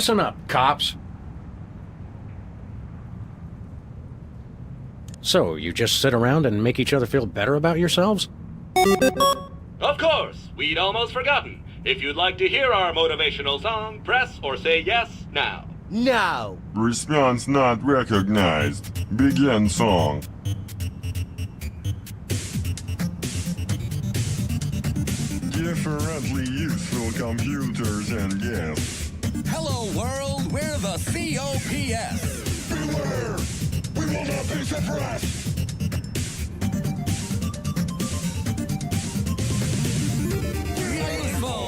Listen up, cops. So, you just sit around and make each other feel better about yourselves? Of course! We'd almost forgotten. If you'd like to hear our motivational song, press or say yes now. No! Response not recognized. Begin song. Differently useful computers and guests. Hello world, we're the COPS. Beware! We will not be suppressed! We are useful.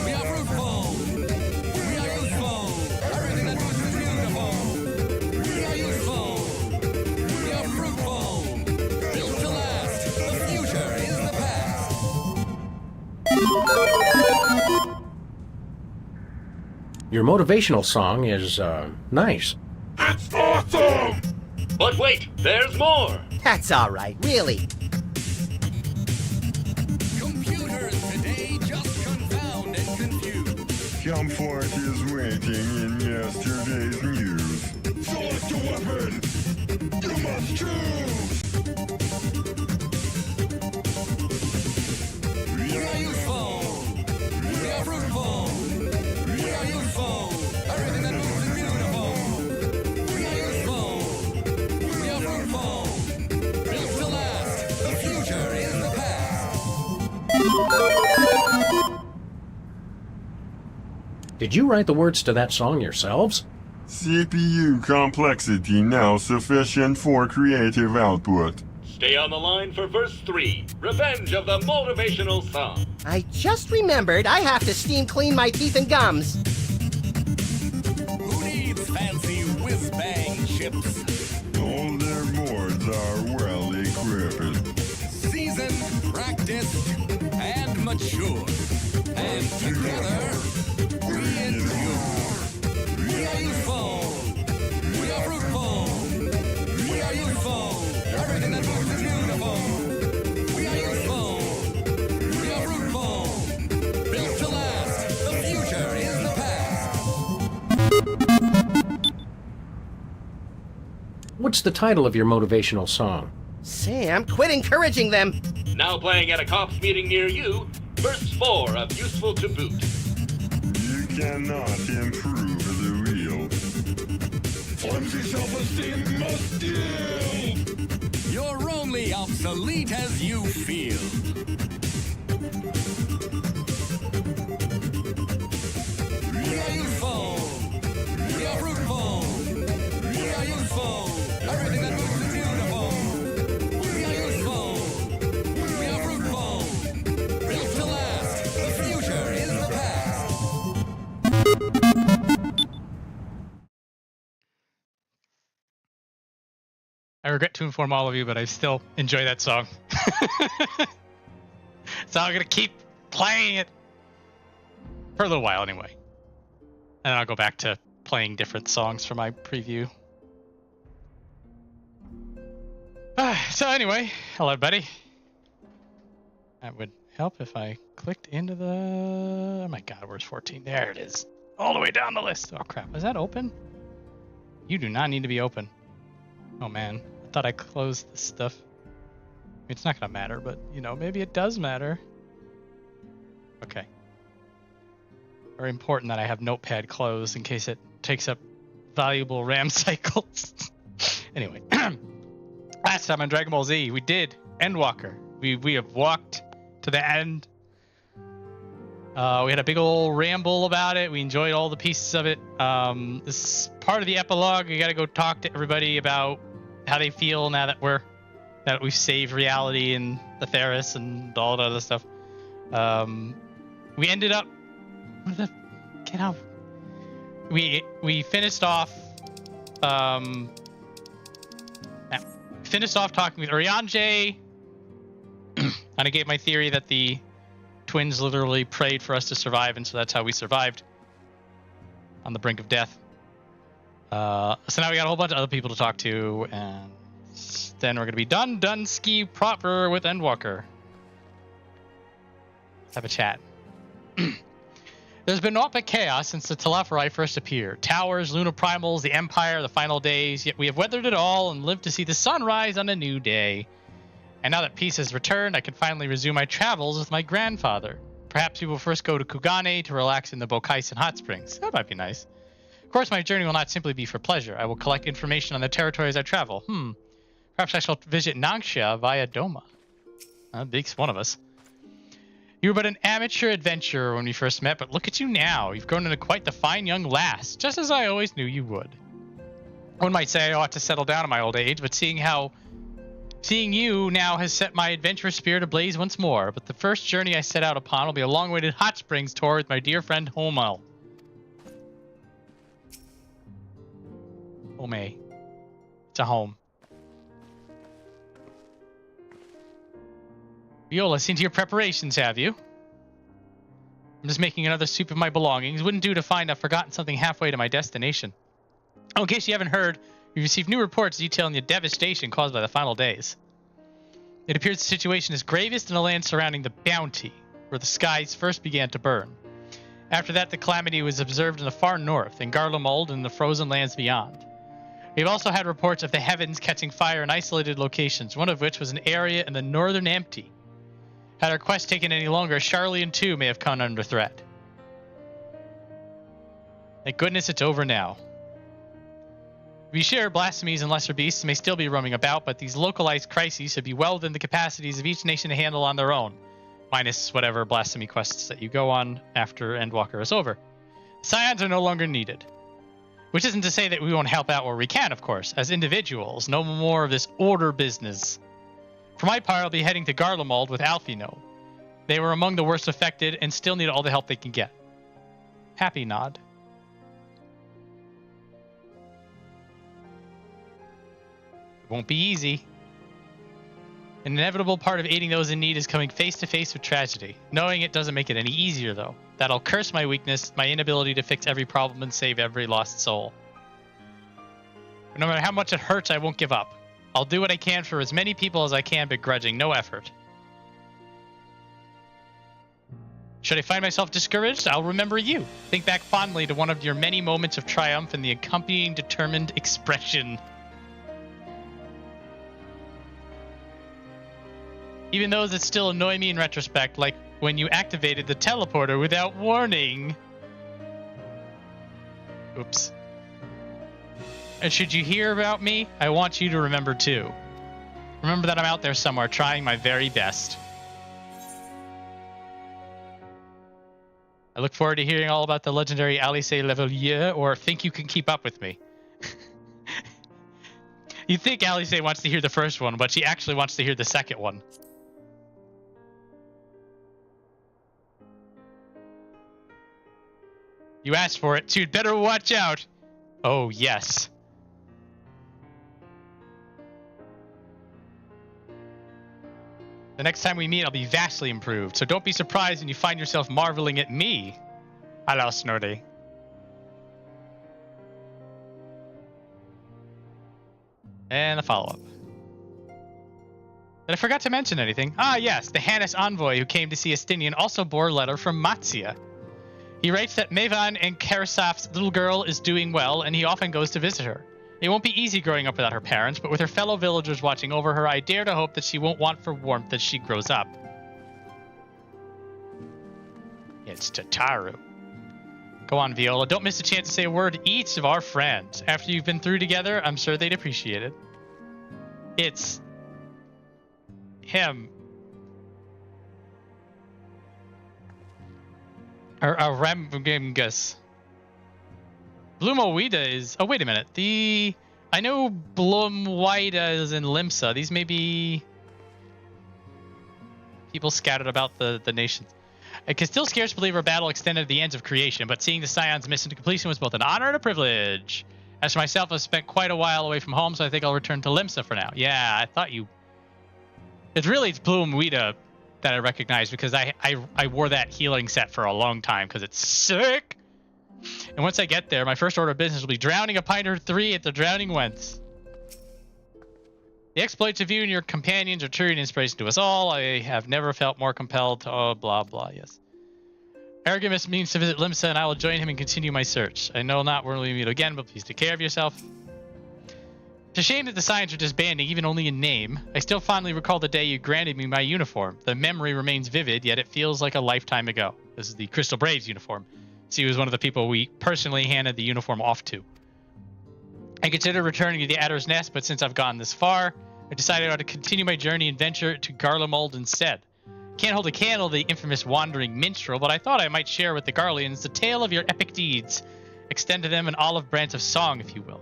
We are fruitful. We are useful. Everything that moves is beautiful. We are useful. We are fruitful. Built to last. The future is the past. Your motivational song is, nice. It's awesome! But wait, there's more! That's alright, really. Computers today just confound and confuse. Comfort is waiting in yesterday's news. Select a weapon! You must choose! We are useful. We are fruitful. We are useful. Everything that moves is beautiful. We are useful. We are fruitful. Built to last. The future is the past. Did you write the words to that song yourselves? CPU complexity now sufficient for creative output. Stay on the line for verse 3, Revenge of the Motivational Song. I just remembered I have to steam clean my teeth and gums. Who needs fancy whiz-bang chips? All their boards are well equipped. Seasoned, practiced, and mature. And together, we endure. We are useful. We are fruitful. We are useful. Everything that moves is beautiful. We are useful. We are fruitful. Built to last. The future is the past. What's the title of your motivational song? Sam, quit encouraging them. Now playing at a cops meeting near you, verse 4 of Useful to Boot. You cannot improve the wheel. Flimsy self-esteem must yield! You're only obsolete as you feel. We are useful. We are fruitful. We are useful. Everything that moves is beautiful. We are useful. We are fruitful. Built to last. The future is the past. I regret to inform all of you, but I still enjoy that song. So I'm going to keep playing it for a little while anyway. And then I'll go back to playing different songs for my preview. So anyway, hello everybody. That would help if I clicked into the... Oh my god, where's 14? There it is. All the way down the list. Oh crap, is that open? You do not need to be open. Oh man, I thought I closed this stuff. It's not gonna matter, but you know, maybe it does matter. Okay. Very important that I have Notepad closed in case it takes up valuable RAM cycles. Anyway, last time on Dragon Ball Z, we did Endwalker. We have walked to the end. We had a big old ramble about it. We enjoyed all the pieces of it. This is part of the epilogue. We got to go talk to everybody about how they feel now that we've saved reality and the Theris and all that other stuff. We ended up. Get out. We finished off. Finished off talking with Urianger. And I gave my theory that the twins literally prayed for us to survive, and so that's how we survived on the brink of death. So now we got a whole bunch of other people to talk to, and then we're gonna be done ski proper with Endwalker. Let's have a chat. There's been naught but chaos since the Telephorai first appeared. Towers, lunar primals, the Empire, the final days, yet we have weathered it all and lived to see the sun rise on a new day. And now that peace has returned, I can finally resume my travels with my grandfather. Perhaps we will first go to Kugane to relax in the Bokaisen hot springs. That might be nice. Of course, my journey will not simply be for pleasure. I will collect information on the territories I travel. Perhaps I shall visit Nangxia via Doma. Beaks one of us. You were but an amateur adventurer when we first met, but look at you now. You've grown into quite the fine young lass, just as I always knew you would. One might say I ought to settle down in my old age, but seeing you now has set my adventurous spirit ablaze once more. But the first journey I set out upon will be a long-awaited hot springs tour with my dear friend Homel. Home. It's a home. Viola, seen to your preparations, have you? I'm just making another soup of my belongings. Wouldn't do to find I've forgotten something halfway to my destination. Oh, in case you haven't heard, we received new reports detailing the devastation caused by the final days. It appears the situation is gravest in the land surrounding the Bounty, where the skies first began to burn. After that, the calamity was observed in the far north, in Garlemald and the frozen lands beyond. We've also had reports of the heavens catching fire in isolated locations, one of which was an area in the northern Empty. Had our quest taken any longer, Charlian too may have come under threat. Thank goodness it's over now. To be sure, blasphemies and lesser beasts may still be roaming about, but these localized crises should be well within the capacities of each nation to handle on their own, minus whatever blasphemy quests that you go on after Endwalker is over. Scions are no longer needed. Which isn't to say that we won't help out where we can, of course, as individuals. No more of this order business. For my part, I'll be heading to Garlemald with Alfino. They were among the worst affected and still need all the help they can get. Happy nod. It won't be easy. An inevitable part of aiding those in need is coming face to face with tragedy. Knowing it doesn't make it any easier, though. That'll curse my weakness, my inability to fix every problem and save every lost soul. But no matter how much it hurts, I won't give up. I'll do what I can for as many people as I can, begrudging no effort. Should I find myself discouraged, I'll remember you. Think back fondly to one of your many moments of triumph and the accompanying determined expression. Even those that still annoy me in retrospect, like when you activated the teleporter without warning. Oops. And should you hear about me, I want you to remember too. Remember that I'm out there somewhere trying my very best. I look forward to hearing all about the legendary Alice Levelier, or think you can keep up with me. You think Alice wants to hear the first one, but she actually wants to hear the second one. You asked for it, so you'd better watch out. Oh, yes. The next time we meet, I'll be vastly improved, so don't be surprised when you find yourself marveling at me. Hello, Snorty. And the follow-up. Did I forgot to mention anything? Ah, yes, the Hannes envoy who came to see Estinien also bore a letter from Matsia. He writes that Mevan and Karasaf's little girl is doing well, and he often goes to visit her. It won't be easy growing up without her parents, but with her fellow villagers watching over her, I dare to hope that she won't want for warmth as she grows up. It's Tataru. Go on, Viola. Don't miss a chance to say a word to each of our friends. After you've been through together, I'm sure they'd appreciate it. It's him. Or Remgingus. Blumowida is... Oh, wait a minute. I know Blumwida is in Limsa. These may be people scattered about the nations. I can still scarce believe our battle extended to the ends of creation, but seeing the Scions mission to completion was both an honor and a privilege. As for myself, I've spent quite a while away from home, so I think I'll return to Limsa for now. Yeah, I thought you... It's Blumwida that I recognize, because I wore that healing set for a long time, because it's sick. And once I get there, my first order of business will be drowning a pint or 3 at the Drowning Wents. The exploits of you and your companions are truly an inspiration to us all. I have never felt more compelled to... Oh, blah, blah, yes. Argamus means to visit Limsa, and I will join him and continue my search. I know not when we meet again, but please take care of yourself. It's a shame that the Scions are disbanding, even only in name. I still fondly recall the day you granted me my uniform. The memory remains vivid, yet it feels like a lifetime ago. This is the Crystal Braves uniform. She was one of the people we personally handed the uniform off to. I considered returning to the Adder's Nest, but since I've gone this far, I decided I ought to continue my journey and venture to Garlemald instead. Can't hold a candle to the infamous wandering minstrel, but I thought I might share with the Garleans the tale of your epic deeds. Extend to them an olive branch of song, if you will.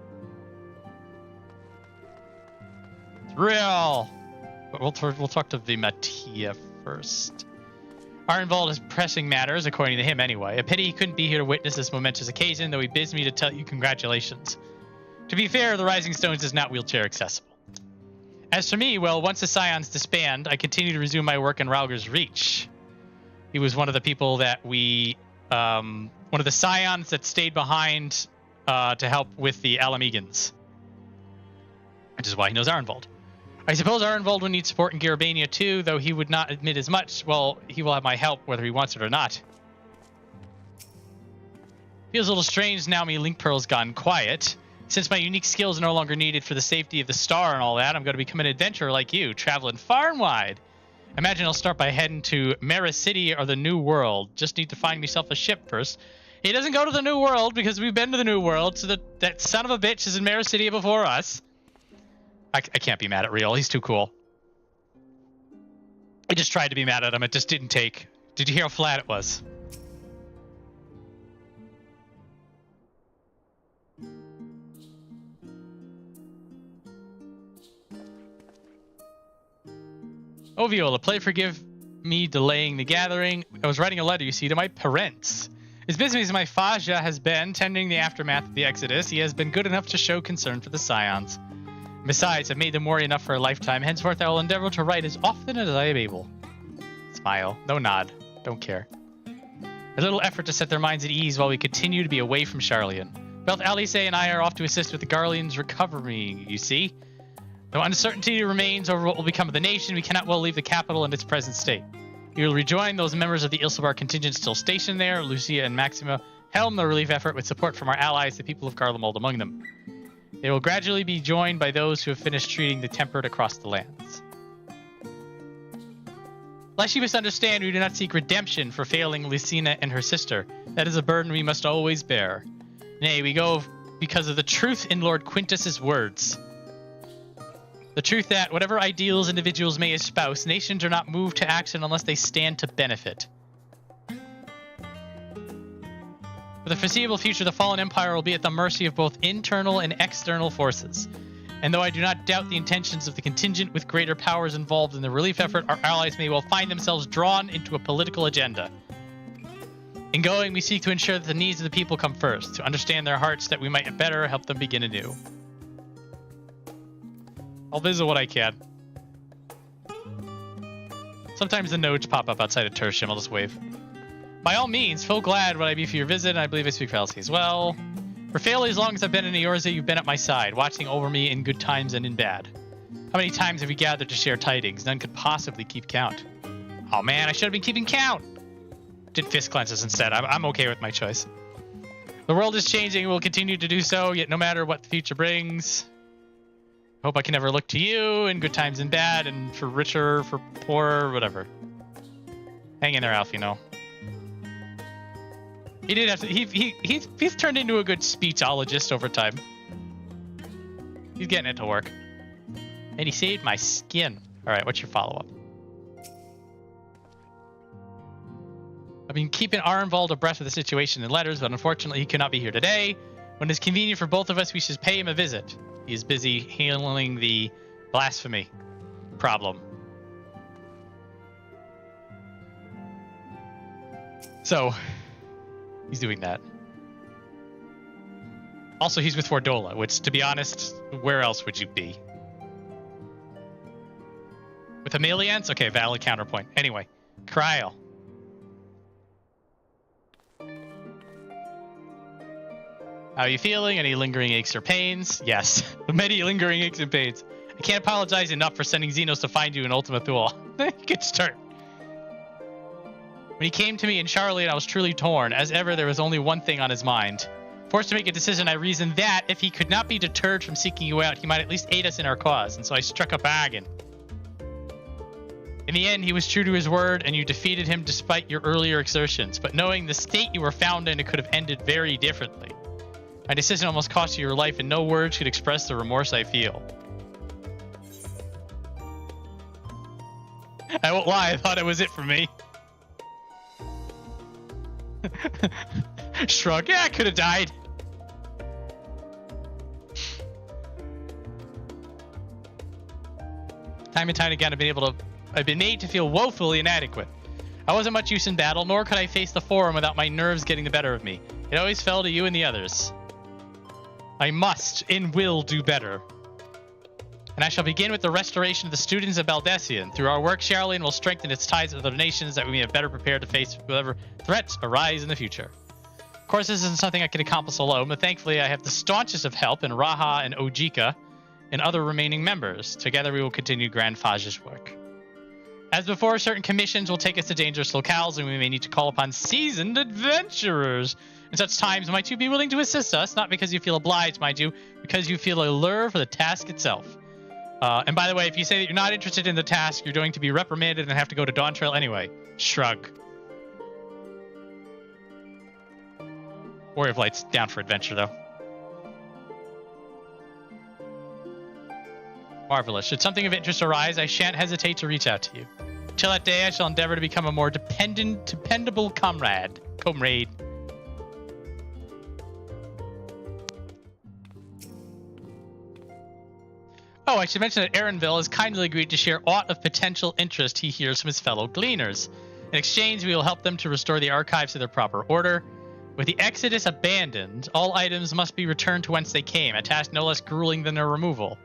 It's real! But we'll talk to the Mattia first. Arnvald has pressing matters, according to him anyway. A pity he couldn't be here to witness this momentous occasion, though he bids me to tell you congratulations. To be fair, the Rising Stones is not wheelchair accessible. As for me, well, once the Scions disband, I continue to resume my work in Rauger's Reach. He was one of the people that one of the Scions that stayed behind to help with the Alamegans. Which is why he knows Arnvald. I suppose Arnvald would need support in Garabania too, though he would not admit as much. Well, he will have my help whether he wants it or not. Feels a little strange now me Link Pearl's gone quiet. Since my unique skills are no longer needed for the safety of the star and all that, I'm going to become an adventurer like you, traveling far and wide. Imagine I'll start by heading to Mera City or the New World. Just need to find myself a ship first. He doesn't go to the New World because we've been to the New World, so that son of a bitch is in Mera City before us. I can't be mad at Real. He's too cool. I just tried to be mad at him. It just didn't take. Did you hear how flat it was? Oh, Viola, pray forgive me delaying the gathering. I was writing a letter, you see, to my parents. As busy as my Faja has been tending the aftermath of the Exodus, he has been good enough to show concern for the Scions. Besides, I've made them worry enough for a lifetime. Henceforth, I will endeavor to write as often as I am able. Smile. No nod. Don't care. A little effort to set their minds at ease while we continue to be away from Charlian. Both Alice and I are off to assist with the Garleans' recovery, you see. Though uncertainty remains over what will become of the nation, we cannot well leave the capital in its present state. We will rejoin those members of the Ilsabar contingent still stationed there. Lucia and Maxima helm the relief effort with support from our allies, the people of Garlemald among them. They will gradually be joined by those who have finished treating the tempered across the lands. Lest you misunderstand, we do not seek redemption for failing Lucina and her sister. That is a burden we must always bear. Nay, we go because of the truth in Lord Quintus's words. The truth that, whatever ideals individuals may espouse, nations are not moved to action unless they stand to benefit. For the foreseeable future, the fallen empire will be at the mercy of both internal and external forces. And though I do not doubt the intentions of the contingent with greater powers involved in the relief effort, our allies may well find themselves drawn into a political agenda. In going, we seek to ensure that the needs of the people come first, to understand their hearts that we might better help them begin anew. I'll visit what I can. Sometimes the nodes pop up outside of Tertium. I'll just wave. By all means, full glad would I be for your visit, and I believe I speak for Elsie as well. For fairly as long as I've been in Eorza, you've been at my side, watching over me in good times and in bad. How many times have we gathered to share tidings? None could possibly keep count. Oh man, I should have been keeping count! Did fist cleanses instead. I'm okay with my choice. The world is changing and will continue to do so, yet no matter what the future brings... Hope I can never look to you in good times and bad, and for richer, for poorer, whatever. Hang in there, Alf, you know. He did have to. He's turned into a good speechologist over time. He's getting it to work. And he saved my skin. All right, what's your follow-up? I've been keeping Arnvald abreast of the situation in letters, but unfortunately he cannot be here today. When it's convenient for both of us, we should pay him a visit. He is busy handling the blasphemy problem. So, he's doing that. Also, he's with Fordola, which, to be honest, where else would you be? With Ameliance? Okay, valid counterpoint. Anyway, Krile. How are you feeling? Any lingering aches or pains? Yes, many lingering aches and pains. I can't apologize enough for sending Xenos to find you in Ultima Thule. Good start. When he came to me in Charlotte, I was truly torn. As ever, there was only one thing on his mind. Forced to make a decision, I reasoned that, if he could not be deterred from seeking you out, he might at least aid us in our cause, and so I struck a bargain. In the end, he was true to his word, and you defeated him despite your earlier exertions, but knowing the state you were found in, it could have ended very differently. My decision almost cost you your life, and no words could express the remorse I feel. I won't lie, I thought it was it for me. Shrug. Yeah, I could have died. Time and time again, I've been made to feel woefully inadequate. I wasn't much use in battle, nor could I face the forum without my nerves getting the better of me. It always fell to you and the others. I must and will do better. And I shall begin with the restoration of the students of Baldessian. Through our work, Charlene will strengthen its ties with other nations that we may have better prepared to face whatever threats arise in the future. Of course, this isn't something I can accomplish alone, but thankfully I have the staunchest of help in Raha and Ojika and other remaining members. Together we will continue Grand Faj's work. As before, certain commissions will take us to dangerous locales, and we may need to call upon seasoned adventurers. In such times, might you be willing to assist us? Not because you feel obliged, mind you, because you feel a lure for the task itself. And by the way, if you say that you're not interested in the task, you're going to be reprimanded and have to go to Dawn Trail anyway. Shrug. Warrior of Light's down for adventure, though. Marvelous. Should something of interest arise, I shan't hesitate to reach out to you. Till that day, I shall endeavor to become a more dependable comrade. Oh, I should mention that Aaronville has kindly agreed to share aught of potential interest he hears from his fellow gleaners. In exchange, we will help them to restore the archives to their proper order. With the Exodus abandoned, all items must be returned to whence they came, a task no less grueling than their removal.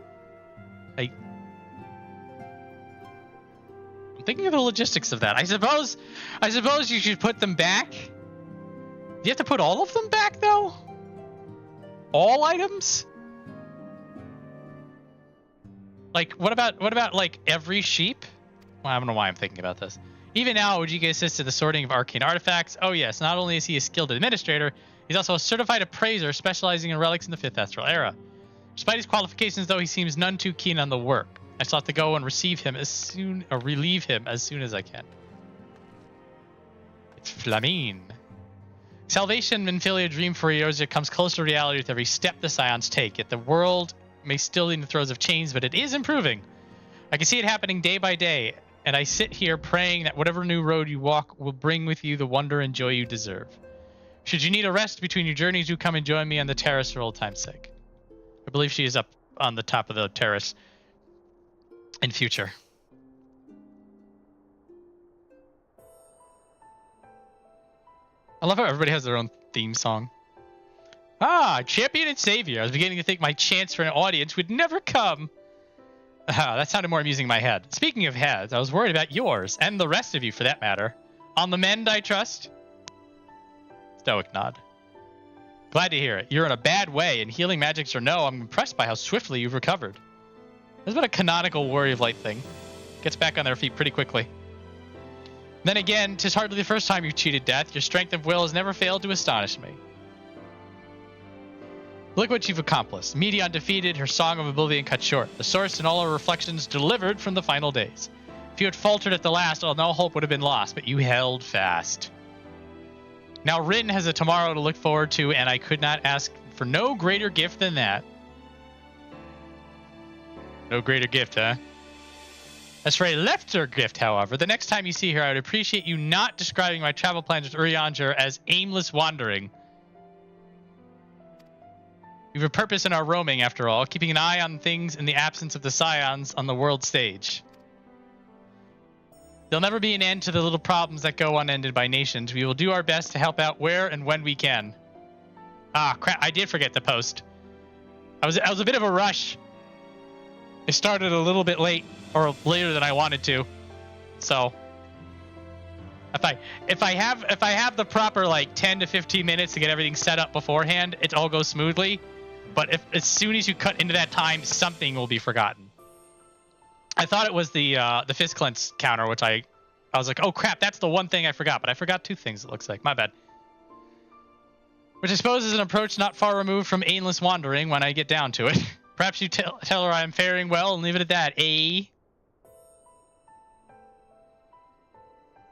I'm thinking of the logistics of that. I suppose you should put them back. Do you have to put all of them back, though? All items? Like, what about like every sheep? Well, I don't know why I'm thinking about this. Even now, Ojika assists in the sorting of arcane artifacts. Oh yes, not only is he a skilled administrator, he's also a certified appraiser specializing in relics in the 5th Astral Era. Despite his qualifications, though, he seems none too keen on the work. I still have to go and relieve him as soon as I can. It's Flamine. Salvation and Filia dream for Urianger comes closer to reality with every step the Scions take, yet the world may still be in the throes of change, but it is improving. I can see it happening day by day, and I sit here praying that whatever new road you walk will bring with you the wonder and joy you deserve. Should you need a rest between your journeys, do come and join me on the terrace for old time's sake. I believe she is up on the top of the terrace in future. I love how everybody has their own theme song. Ah, champion and savior. I was beginning to think my chance for an audience would never come. That sounded more amusing in my head. Speaking of heads, I was worried about yours, and the rest of you for that matter. On the mend, I trust? Stoic nod. Glad to hear it. You're in a bad way, and healing magics or no, I'm impressed by how swiftly you've recovered. There's been a canonical Warrior of Light thing. Gets back on their feet pretty quickly. Then again, 'tis hardly the first time you've cheated death. Your strength of will has never failed to astonish me. Look what you've accomplished. Medion defeated, her song of oblivion cut short. The source and all her reflections delivered from the final days. If you had faltered at the last, all no hope would have been lost, but you held fast. Now Rin has a tomorrow to look forward to, and I could not ask for no greater gift than that. No greater gift, huh? As for a lesser gift, however, the next time you see her, I would appreciate you not describing my travel plans with Urianger as aimless wandering. We have a purpose in our roaming, after all, keeping an eye on things in the absence of the Scions on the world stage. There'll never be an end to the little problems that go unended by nations. We will do our best to help out where and when we can. Ah, crap, I did forget the post. I was a bit of a rush. It started a little bit late, or later than I wanted to. So if I have the proper like 10 to 15 minutes to get everything set up beforehand, it all goes smoothly. But as soon as you cut into that time, something will be forgotten. I thought it was the fist cleanse counter, which I I was like, oh crap, that's the one thing I forgot. But I forgot 2 things, it looks like. My bad. Which I suppose is an approach not far removed from aimless wandering when I get down to it. Perhaps you tell her I'm faring well and leave it at that, eh?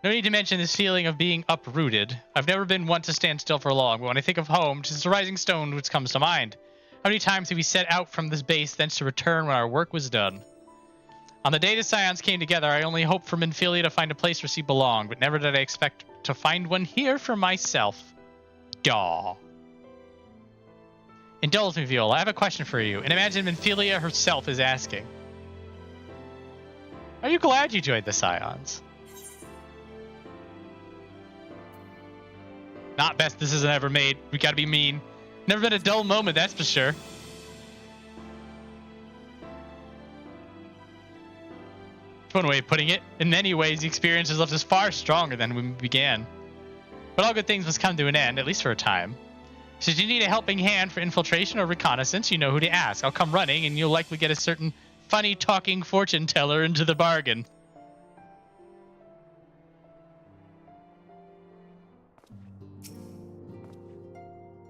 No need to mention this feeling of being uprooted. I've never been one to stand still for long, but when I think of home, 'tis the rising stone which comes to mind. How many times have we set out from this base, thence to return when our work was done? On the day the Scions came together, I only hoped for Minfilia to find a place where she belonged, but never did I expect to find one here for myself. Daw. Indulge me, Viola. I have a question for you, and imagine Minfilia herself is asking. Are you glad you joined the Scions? Not best this isn't ever made. We gotta be mean. Never been a dull moment, that's for sure. That's one way of putting it. In many ways, the experience has left us far stronger than when we began. But all good things must come to an end, at least for a time. Should you need a helping hand for infiltration or reconnaissance, you know who to ask. I'll come running, and you'll likely get a certain funny talking fortune teller into the bargain.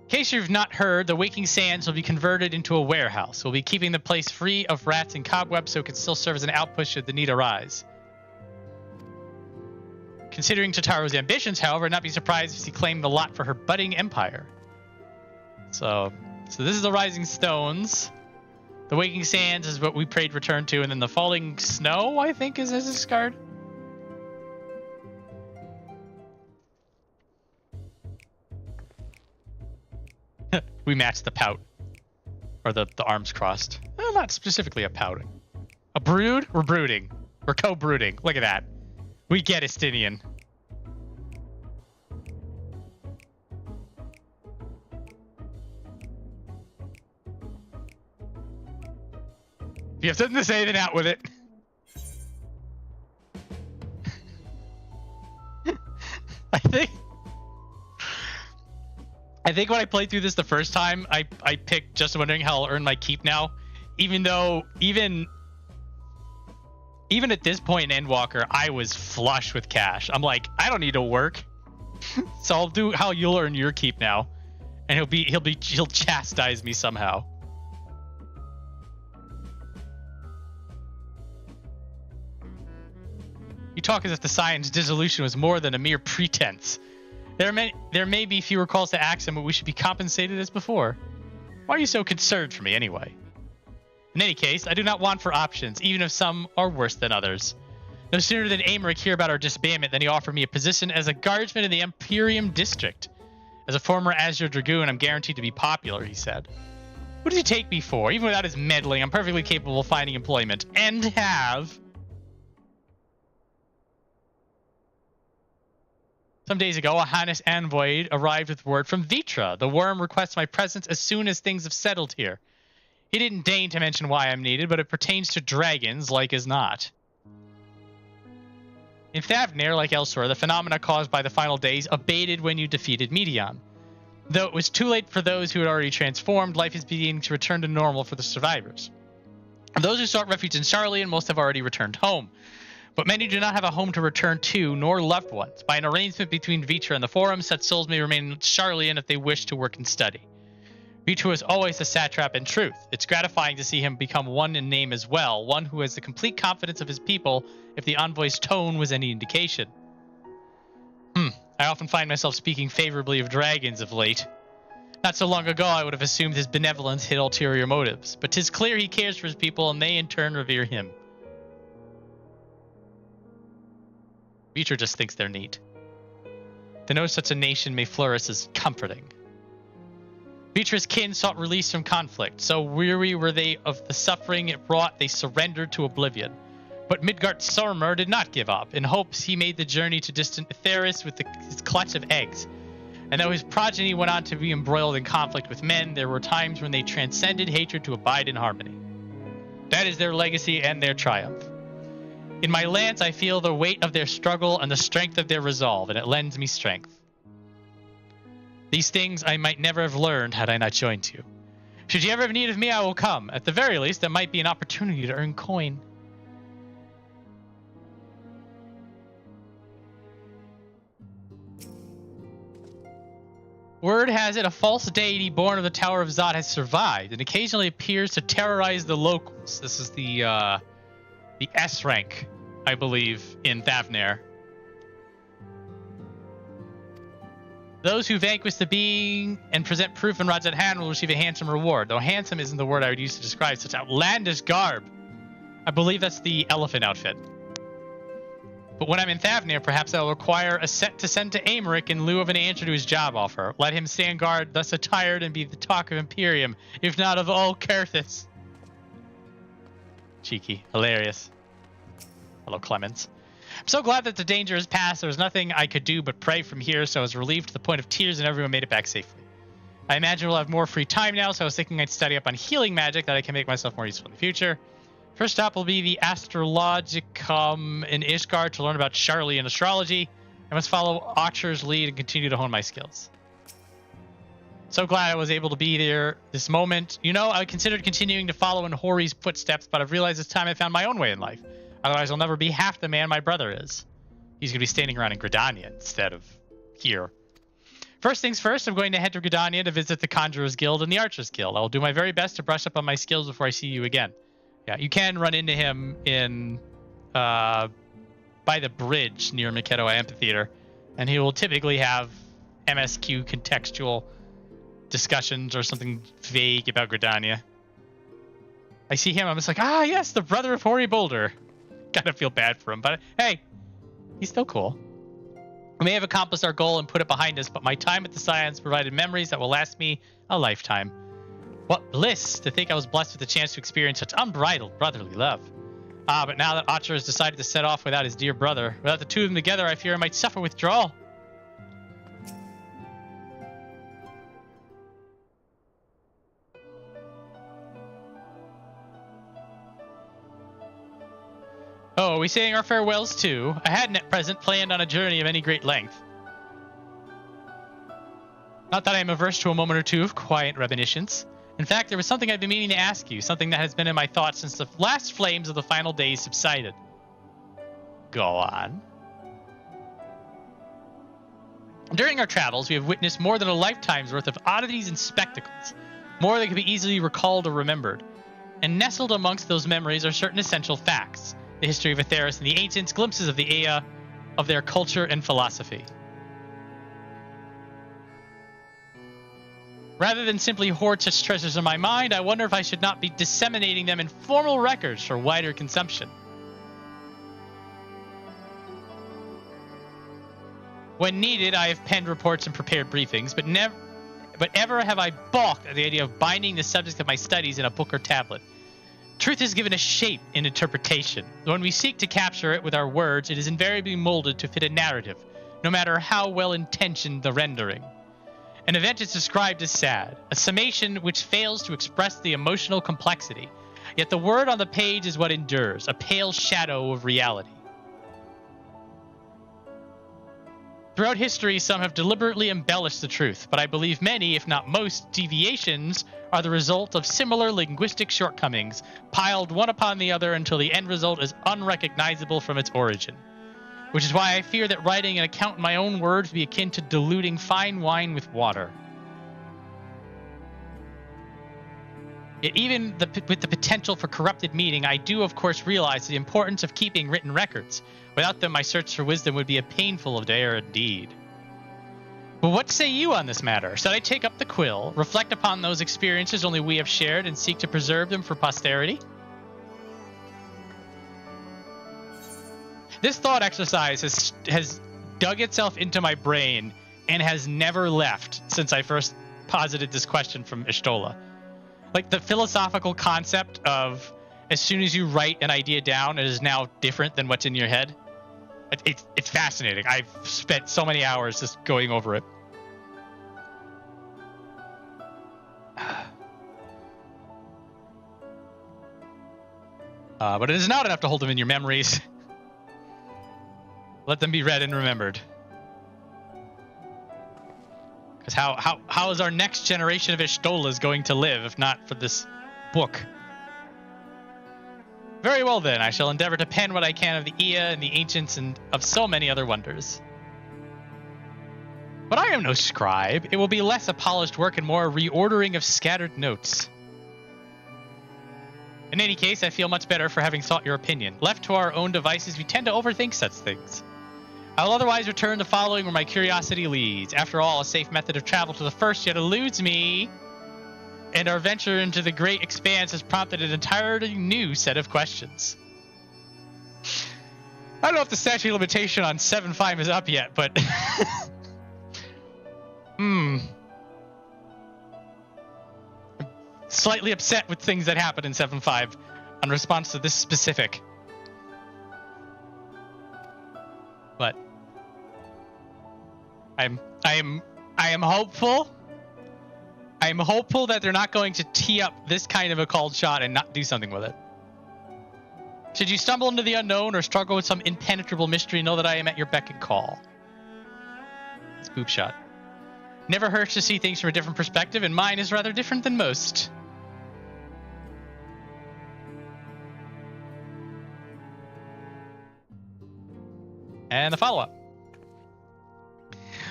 In case you've not heard, the Waking Sands will be converted into a warehouse. We'll be keeping the place free of rats and cobwebs so it can still serve as an outpost should the need arise. Considering Tataro's ambitions, however, I'd not be surprised if she claimed the lot for her budding empire. So this is the Rising Stones. The Waking Sands is what we prayed return to, and then the Falling Snow, I think, is this card. We match the pout. Or the arms crossed. Not specifically a pouting. A brood? We're brooding. We're co-brooding. Look at that. We get Estinien. If you have something to say, then out with it. I think when I played through this the first time, I picked just wondering how I'll earn my keep now. Even though, even at this point in Endwalker, I was flush with cash. I'm like, I don't need to work. So I'll do how you'll earn your keep now. And he'll chastise me somehow. You talk as if the Scions' dissolution was more than a mere pretense. There may be fewer calls to action, but we should be compensated as before. Why are you so concerned for me anyway? In any case, I do not want for options, even if some are worse than others. No sooner did Aymeric hear about our disbandment than he offered me a position as a guardsman in the Imperium District. As a former Azure Dragoon, I'm guaranteed to be popular, he said. What does he take me for? Even without his meddling, I'm perfectly capable of finding employment. And have... Some days ago, a Hannes envoy arrived with word from Vitra. The worm requests my presence as soon as things have settled here. He didn't deign to mention why I'm needed, but it pertains to dragons, like as not. In Thavnir, like elsewhere, the phenomena caused by the final days abated when you defeated Medion. Though it was too late for those who had already transformed, life is beginning to return to normal for the survivors. Of those who sought refuge in Charlian, most have already returned home. But many do not have a home to return to, nor loved ones. By an arrangement between Vitra and the Forum, such souls may remain in Charlian if they wish to work and study. Vitra was always a satrap in truth. It's gratifying to see him become one in name as well, one who has the complete confidence of his people, if the envoy's tone was any indication. I often find myself speaking favorably of dragons of late. Not so long ago, I would have assumed his benevolence hid ulterior motives, but 'tis clear he cares for his people, and they in turn revere him. Vitra just thinks they're neat. To know such a nation may flourish is comforting. Vitra's kin sought release from conflict. So weary were they of the suffering it brought, they surrendered to oblivion. But Midgard Sormer did not give up. In hopes, he made the journey to distant Etheris with his clutch of eggs. And though his progeny went on to be embroiled in conflict with men, there were times when they transcended hatred to abide in harmony. That is their legacy and their triumph. In my lance, I feel the weight of their struggle and the strength of their resolve, and it lends me strength. These things I might never have learned had I not joined you. Should you ever have need of me, I will come. At the very least, there might be an opportunity to earn coin. Word has it a false deity born of the Tower of Zod has survived and occasionally appears to terrorize the locals. This is the S rank, I believe, in Thavnair. Those who vanquish the being and present proof in Radz-at-Han will receive a handsome reward. Though handsome isn't the word I would use to describe such outlandish garb. I believe that's the elephant outfit. But when I'm in Thavnair, perhaps I'll require a set to send to Aymeric in lieu of an answer to his job offer. Let him stand guard, thus attired, and be the talk of Imperium, if not of all Carthus. Cheeky. Hilarious. Hello, Clemens. I'm so glad that the danger is past. There was nothing I could do but pray from here, so I was relieved to the point of tears and everyone made it back safely. I imagine we'll have more free time now, so I was thinking I'd study up on healing magic that I can make myself more useful in the future. First stop will be the Astrologicum in Ishgard to learn about Charlie and astrology. I must follow Archer's lead and continue to hone my skills. So glad I was able to be there this moment. You know, I considered continuing to follow in Hori's footsteps, but I've realized it's time I found my own way in life. Otherwise, I'll never be half the man my brother is. He's going to be standing around in Gridania instead of here. First things first, I'm going to head to Gridania to visit the Conjurer's Guild and the Archer's Guild. I'll do my very best to brush up on my skills before I see you again. Yeah, you can run into him in by the bridge near Makedo Amphitheater, and he will typically have MSQ contextual discussions or something vague about Gridania. I see him, I'm just like, ah, yes, the brother of Hori Boulder. Gotta feel bad for him, but hey, he's still cool. We may have accomplished our goal and put it behind us, but my time at the Scions provided memories that will last me a lifetime. What bliss to think I was blessed with the chance to experience such unbridled brotherly love. Ah, but now that Archer has decided to set off without his dear brother, without the two of them together, I fear I might suffer withdrawal. Oh, are we saying our farewells too? I hadn't at present planned on a journey of any great length. Not that I am averse to a moment or two of quiet reminiscence. In fact, there was something I've been meaning to ask you, something that has been in my thoughts since the last flames of the final days subsided. Go on. During our travels, we have witnessed more than a lifetime's worth of oddities and spectacles, more that can be easily recalled or remembered. And nestled amongst those memories are certain essential facts. The history of Atheris and the ancients, glimpses of the Ea, of their culture and philosophy. Rather than simply hoard such treasures in my mind, I wonder if I should not be disseminating them in formal records for wider consumption. When needed, I have penned reports and prepared briefings, but ever have I balked at the idea of binding the subject of my studies in a book or tablet. Truth is given a shape in interpretation. When we seek to capture it with our words, it is invariably molded to fit a narrative, no matter how well-intentioned the rendering. An event is described as sad, a summation which fails to express the emotional complexity. Yet the word on the page is what endures, a pale shadow of reality. Throughout history, some have deliberately embellished the truth, but I believe many, if not most, deviations are the result of similar linguistic shortcomings, piled one upon the other until the end result is unrecognizable from its origin. Which is why I fear that writing an account in my own words would be akin to diluting fine wine with water. Yet even with the potential for corrupted meaning, I do of course realize the importance of keeping written records. Without them, my search for wisdom would be a painful affair indeed. But what say you on this matter? Should I take up the quill, reflect upon those experiences only we have shared, and seek to preserve them for posterity? This thought exercise has dug itself into my brain and has never left since I first posited this question from Y'shtola. Like the philosophical concept of as soon as you write an idea down, it is now different than what's in your head. It's fascinating. I've spent so many hours just going over it. But it is not enough to hold them in your memories. Let them be read and remembered. Because how is our next generation of Y'shtolas going to live if not for this book? Very well then, I shall endeavor to pen what I can of the Ea and the ancients and of so many other wonders. But I am no scribe. It will be less a polished work and more a reordering of scattered notes. In any case, I feel much better for having sought your opinion. Left to our own devices, we tend to overthink such things. I will otherwise return to following where my curiosity leads. After all, a safe method of travel to the first yet eludes me, and our venture into the great expanse has prompted an entirely new set of questions. I don't know if the statute of limitation on 7.5 is up yet, but... Slightly upset with things that happen in 7.5 in response to this specific. But I am hopeful. I am hopeful that they're not going to tee up this kind of a called shot and not do something with it. Should you stumble into the unknown or struggle with some impenetrable mystery, know that I am at your beck and call. It's Boop Shot. Never hurts to see things from a different perspective, and mine is rather different than most. And the follow-up.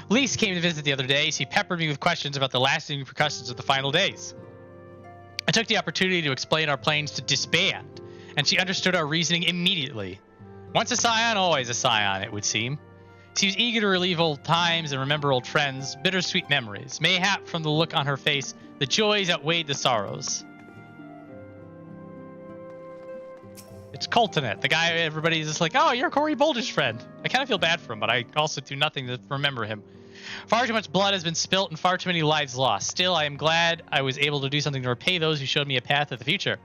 Lise came to visit the other day. She peppered me with questions about the lasting repercussions of the final days. I took the opportunity to explain our plans to disband, and she understood our reasoning immediately. Once a scion, always a scion, it would seem. She was eager to relive old times and remember old friends, bittersweet memories. Mayhap from the look on her face, the joys outweighed the sorrows. It's Coltonet, the guy everybody's just like, oh, you're Cory Boulder's friend. I kind of feel bad for him, but I also do nothing to remember him. Far too much blood has been spilt and far too many lives lost. Still, I am glad I was able to do something to repay those who showed me a path to the future.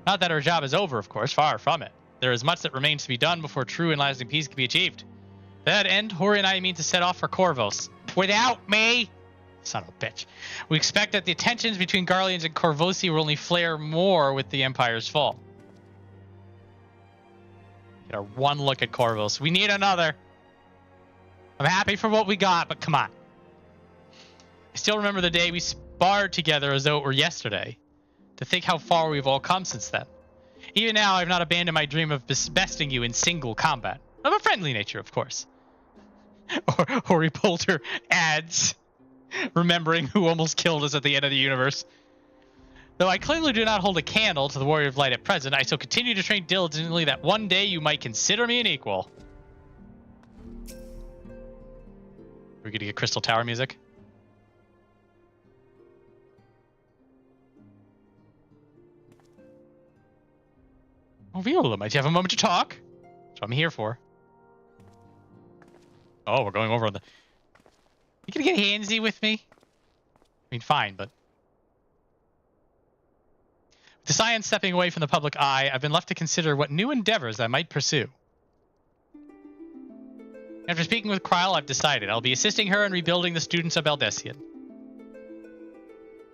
Not that our job is over, of course, far from it. There is much that remains to be done before true and lasting peace can be achieved. To that end, Hori and I mean to set off for Corvos. Without me! Son of a bitch. We expect that the tensions between Garleans and Corvosi will only flare more with the Empire's fall. Get our one look at Corvos. We need another. I'm happy for what we got, but come on. I still remember the day we sparred together as though it were yesterday. To think how far we've all come since then. Even now, I've not abandoned my dream of besting you in single combat. Of a friendly nature, of course. Hori Poulter adds, remembering who almost killed us at the end of the universe. Though I clearly do not hold a candle to the Warrior of Light at present, I shall continue to train diligently that one day you might consider me an equal. We're going to get Crystal Tower music. Oh, Viola, might you have a moment to talk? That's what I'm here for. Oh, we're going over on the... You gonna get handsy with me? I mean, fine, but... With the science stepping away from the public eye, I've been left to consider what new endeavors I might pursue. After speaking with Krile, I've decided I'll be assisting her in rebuilding the students of Eldessian.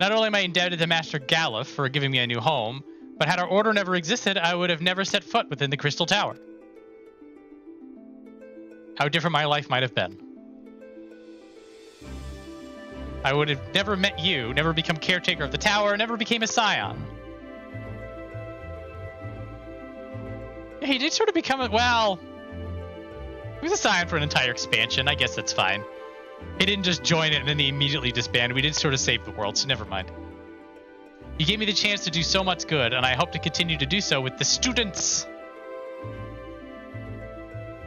Not only am I indebted to Master Galuf for giving me a new home, but had our order never existed, I would have never set foot within the Crystal Tower. How different my life might have been. I would have never met you, never become caretaker of the tower, never became a scion. Yeah, he did sort of become a, well... He was a scion for an entire expansion, I guess that's fine. He didn't just join it and then he immediately disbanded. We did sort of save the world, so never mind. You gave me the chance to do so much good, and I hope to continue to do so with the students.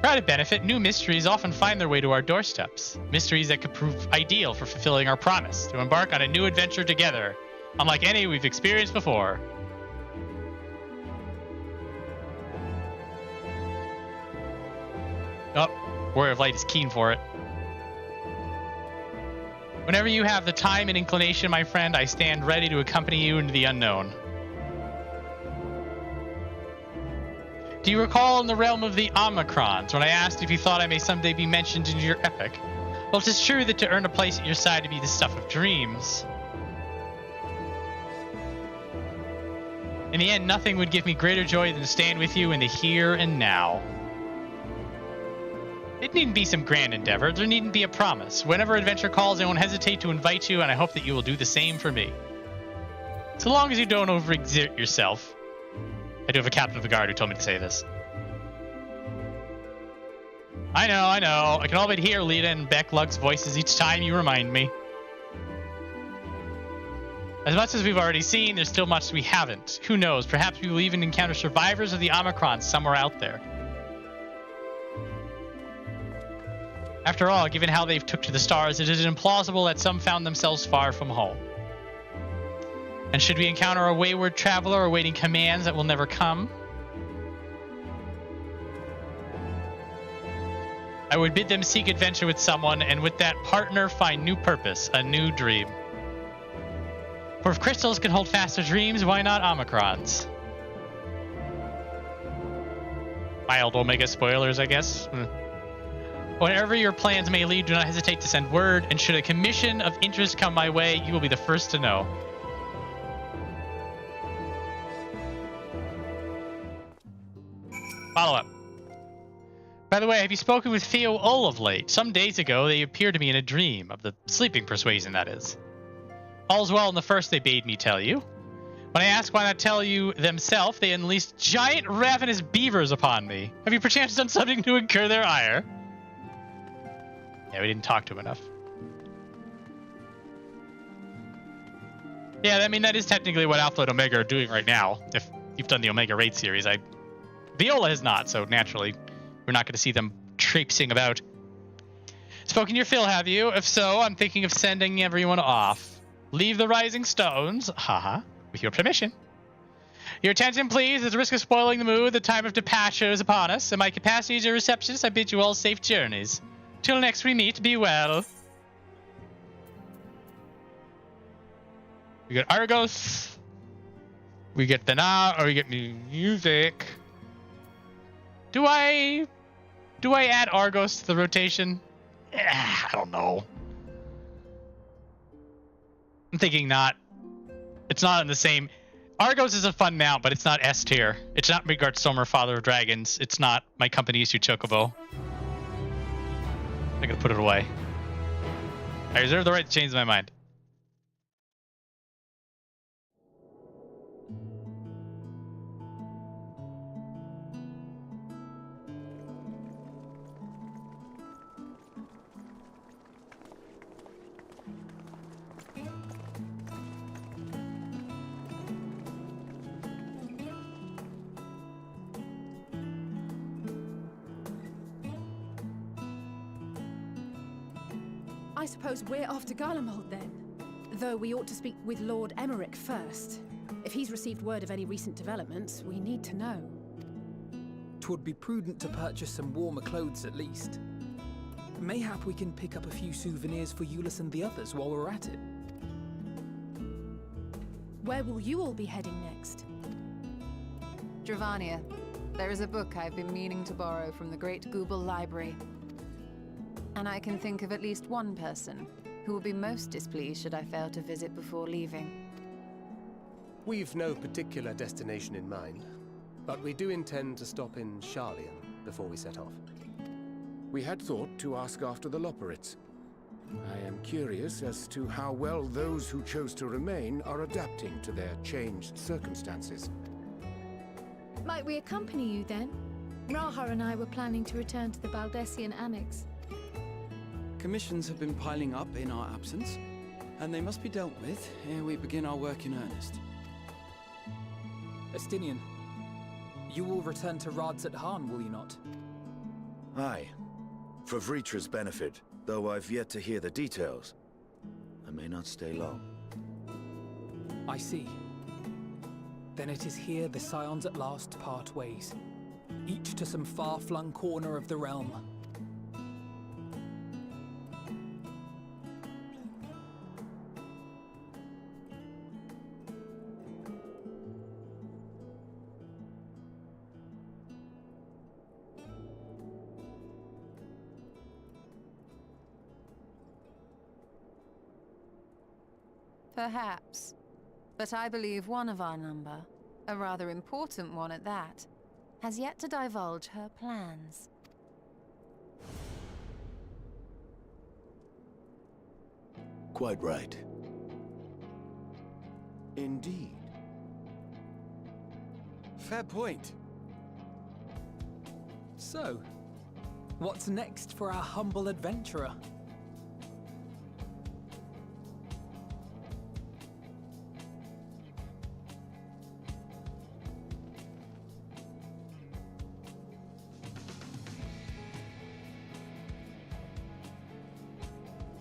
For added benefit, new mysteries often find their way to our doorsteps. Mysteries that could prove ideal for fulfilling our promise to embark on a new adventure together, unlike any we've experienced before. Oh, Warrior of Light is keen for it. Whenever you have the time and inclination, my friend, I stand ready to accompany you into the unknown. Do you recall in the realm of the Omicrons, when I asked if you thought I may someday be mentioned in your epic? Well, it is true that to earn a place at your side to be the stuff of dreams. In the end, nothing would give me greater joy than to stand with you in the here and now. It needn't be some grand endeavor. There needn't be a promise. Whenever adventure calls, I won't hesitate to invite you, and I hope that you will do the same for me. So long as you don't overexert yourself. I do have a captain of the guard who told me to say this. I know. I can all but hear Lita and Becklug's voices each time you remind me. As much as we've already seen, there's still much we haven't. Who knows? Perhaps we will even encounter survivors of the Omicron somewhere out there. After all, given how they've took to the stars, it is implausible that some found themselves far from home. And should we encounter a wayward traveler awaiting commands that will never come, I would bid them seek adventure with someone, and with that partner find new purpose, a new dream. For if crystals can hold faster dreams, why not Omicrons? Mild Omega spoilers, I guess. Whatever your plans may lead, do not hesitate to send word, and should a commission of interest come my way, you will be the first to know. Follow up. By the way, have you spoken with Theo of late? Some days ago, they appeared to me in a dream, of the sleeping persuasion, that is. All's well in the first, they bade me tell you. When I asked why not tell you themselves, they unleashed giant ravenous beavers upon me. Have you perchance done something to incur their ire? Yeah, we didn't talk to him enough. Yeah, I mean, that is technically what Alpha and Omega are doing right now. If you've done the Omega Raid series, Viola has not, so naturally, we're not going to see them traipsing about. Spoken your fill, have you? If so, I'm thinking of sending everyone off. Leave the Rising Stones, with your permission. Your attention, please. At the risk of spoiling the mood, the time of departure is upon us. In my capacity as your receptionist, I bid you all safe journeys. Till next we meet, be well. We get Argos. We get we get new music. Do I add Argos to the rotation? I don't know. I'm thinking not. It's not in the same. Argos is a fun mount, but it's not S tier. It's not Midgard Stormer, Father of Dragons. It's not my company issue Chocobo. I'm gonna put it away. I reserve the right to change my mind. I suppose we're off to Garlemald then. Though we ought to speak with Lord Emmerich first. If he's received word of any recent developments, we need to know. 'Twould be prudent to purchase some warmer clothes at least. Mayhap we can pick up a few souvenirs for Euless and the others while we're at it. Where will you all be heading next? Dravania. There is a book I've been meaning to borrow from the Great Google Library. And I can think of at least one person who will be most displeased should I fail to visit before leaving. We've no particular destination in mind, but we do intend to stop in Sharlayan before we set off. We had thought to ask after the Loporrits. I am curious as to how well those who chose to remain are adapting to their changed circumstances. Might we accompany you then? Raha and I were planning to return to the Baldessian Annex. Commissions have been piling up in our absence, and they must be dealt with ere we begin our work in earnest. Estinien, you will return to Radz-at-Han, will you not? Aye. For Vritra's benefit, though I've yet to hear the details. I may not stay long. I see. Then it is here the Scions at last part ways, each to some far-flung corner of the realm. Perhaps. But I believe one of our number, a rather important one at that, has yet to divulge her plans. Quite right. Indeed. Fair point. So, What's next for our humble adventurer?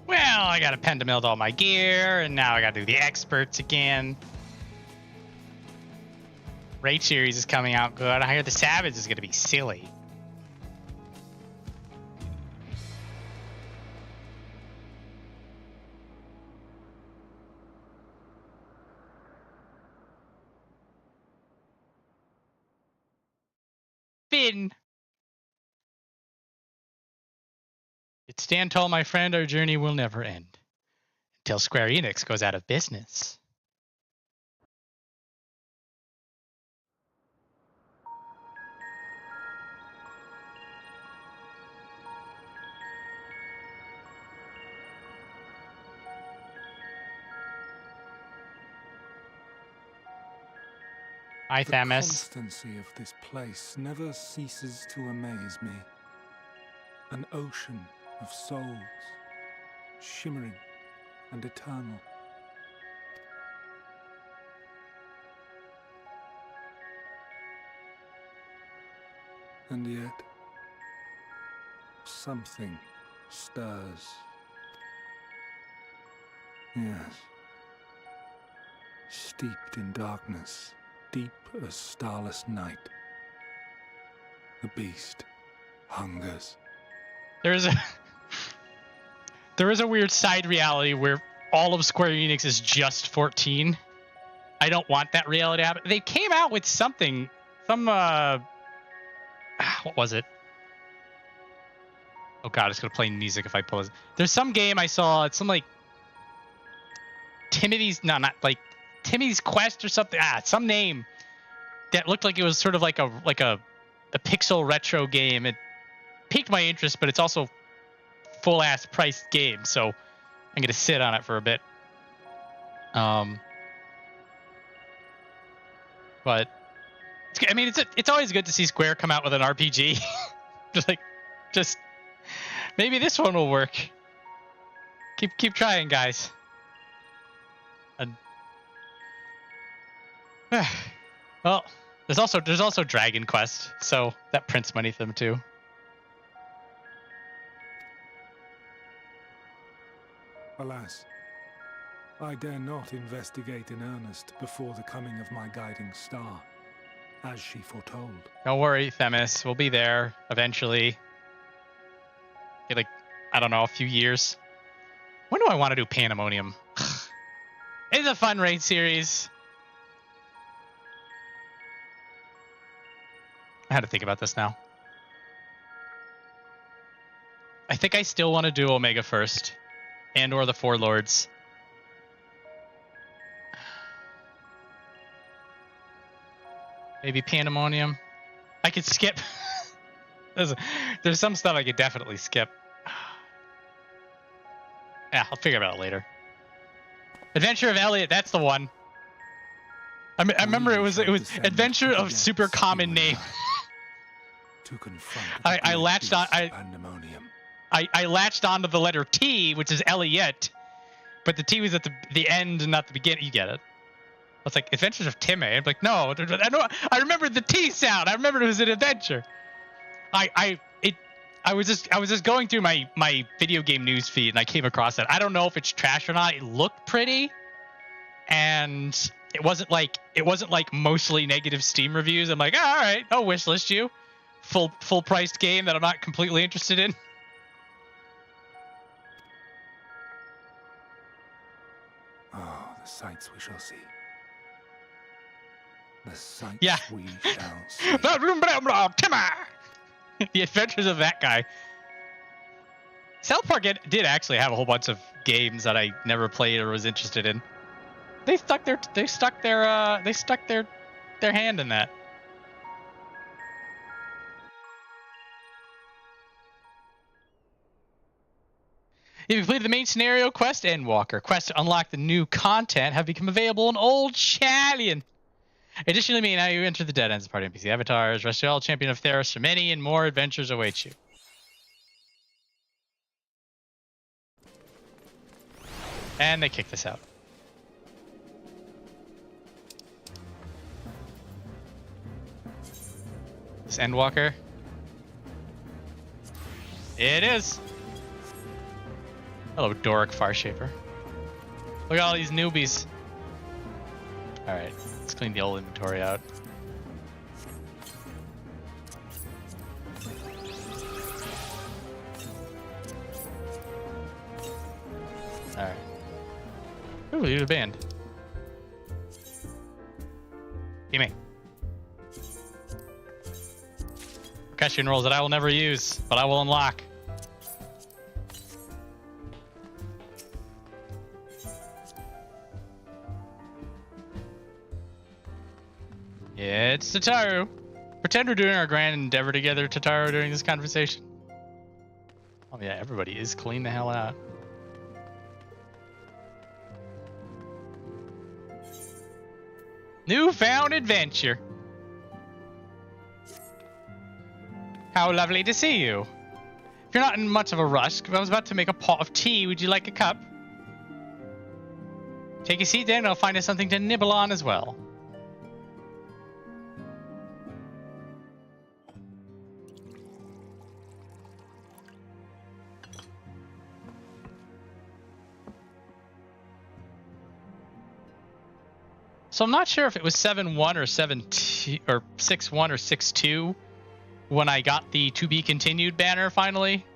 Well, I got to pentamilled all my gear, and now I got to do the experts again. Raid series is coming out good. I hear the Savage is going to be silly. Finn. Stand tall, my friend. Our journey will never end until Square Enix goes out of business. Hi, Thamus. The constancy of this place never ceases to amaze me. An ocean of souls, shimmering and eternal. And yet, something stirs. Yes. Steeped in darkness, deep as starless night. The beast hungers. There is a weird side reality where all of Square Enix is just 14. I don't want that reality to happen. They came out with something, what was it? Oh god, it's gonna play music if I pause. There's some game I saw. It's some like Timothy's Quest or something. Some name that looked like it was sort of like a pixel retro game. It piqued my interest, but it's also full ass priced game, so I'm gonna sit on it for a bit. But I mean, it's always good to see Square come out with an RPG. just maybe this one will work. Keep trying, guys. And well, there's also Dragon Quest, so that prints money for them too. Alas, I dare not investigate in earnest before the coming of my guiding star, as she foretold. Don't worry, Themis. We'll be there eventually. In I don't know, a few years. When do I want to do Pandemonium? It's a fun raid series. I had to think about this now. I think I still want to do Omega first. And or the Four Lords. Maybe Pandemonium. I could skip. There's some stuff I could definitely skip. Yeah, I'll figure it out later. Adventure of Elliot, that's the one. I remember it was Adventure of super common name. To confront I latched on. Pandemonium. I latched onto the letter T, which is Elliot, but the T was at the end and not the beginning. You get it? It's like Adventures of Timmy. I'm like, no, I remember the T sound. I remembered it was an adventure. I was just going through my video game news feed and I came across that. I don't know if it's trash or not. It looked pretty, and it wasn't like mostly negative Steam reviews. I'm like, all right, I'll wishlist you. Full priced game that I'm not completely interested in. Oh, the sights we shall see. The sights we shall see. The adventures of that guy. South Park did actually have a whole bunch of games that I never played or was interested in. They stuck their hand in that. If you completed the main scenario quest, Endwalker quests to unlock the new content have become available in Old Shalien. Additionally, now you enter the Dead Ends party NPC avatars, rescue all champion of Theros for many and more adventures await you. And they kicked us out. This Endwalker. It is. Hello, Doric Farshaper. Look at all these newbies. Alright, let's clean the old inventory out. Alright. Ooh, leave the band. Gimme. Percussion rolls that I will never use, but I will unlock. It's Tataru. Pretend we're doing our grand endeavor together, Tataru, during this conversation. Oh yeah, everybody is clean the hell out. Newfound adventure. How lovely to see you. If you're not in much of a rush, I was about to make a pot of tea. Would you like a cup? Take a seat there and I'll find us something to nibble on as well. So I'm not sure if it was 7-1 or 7-2 or 6-1 or 6-2 when I got the to be continued banner finally.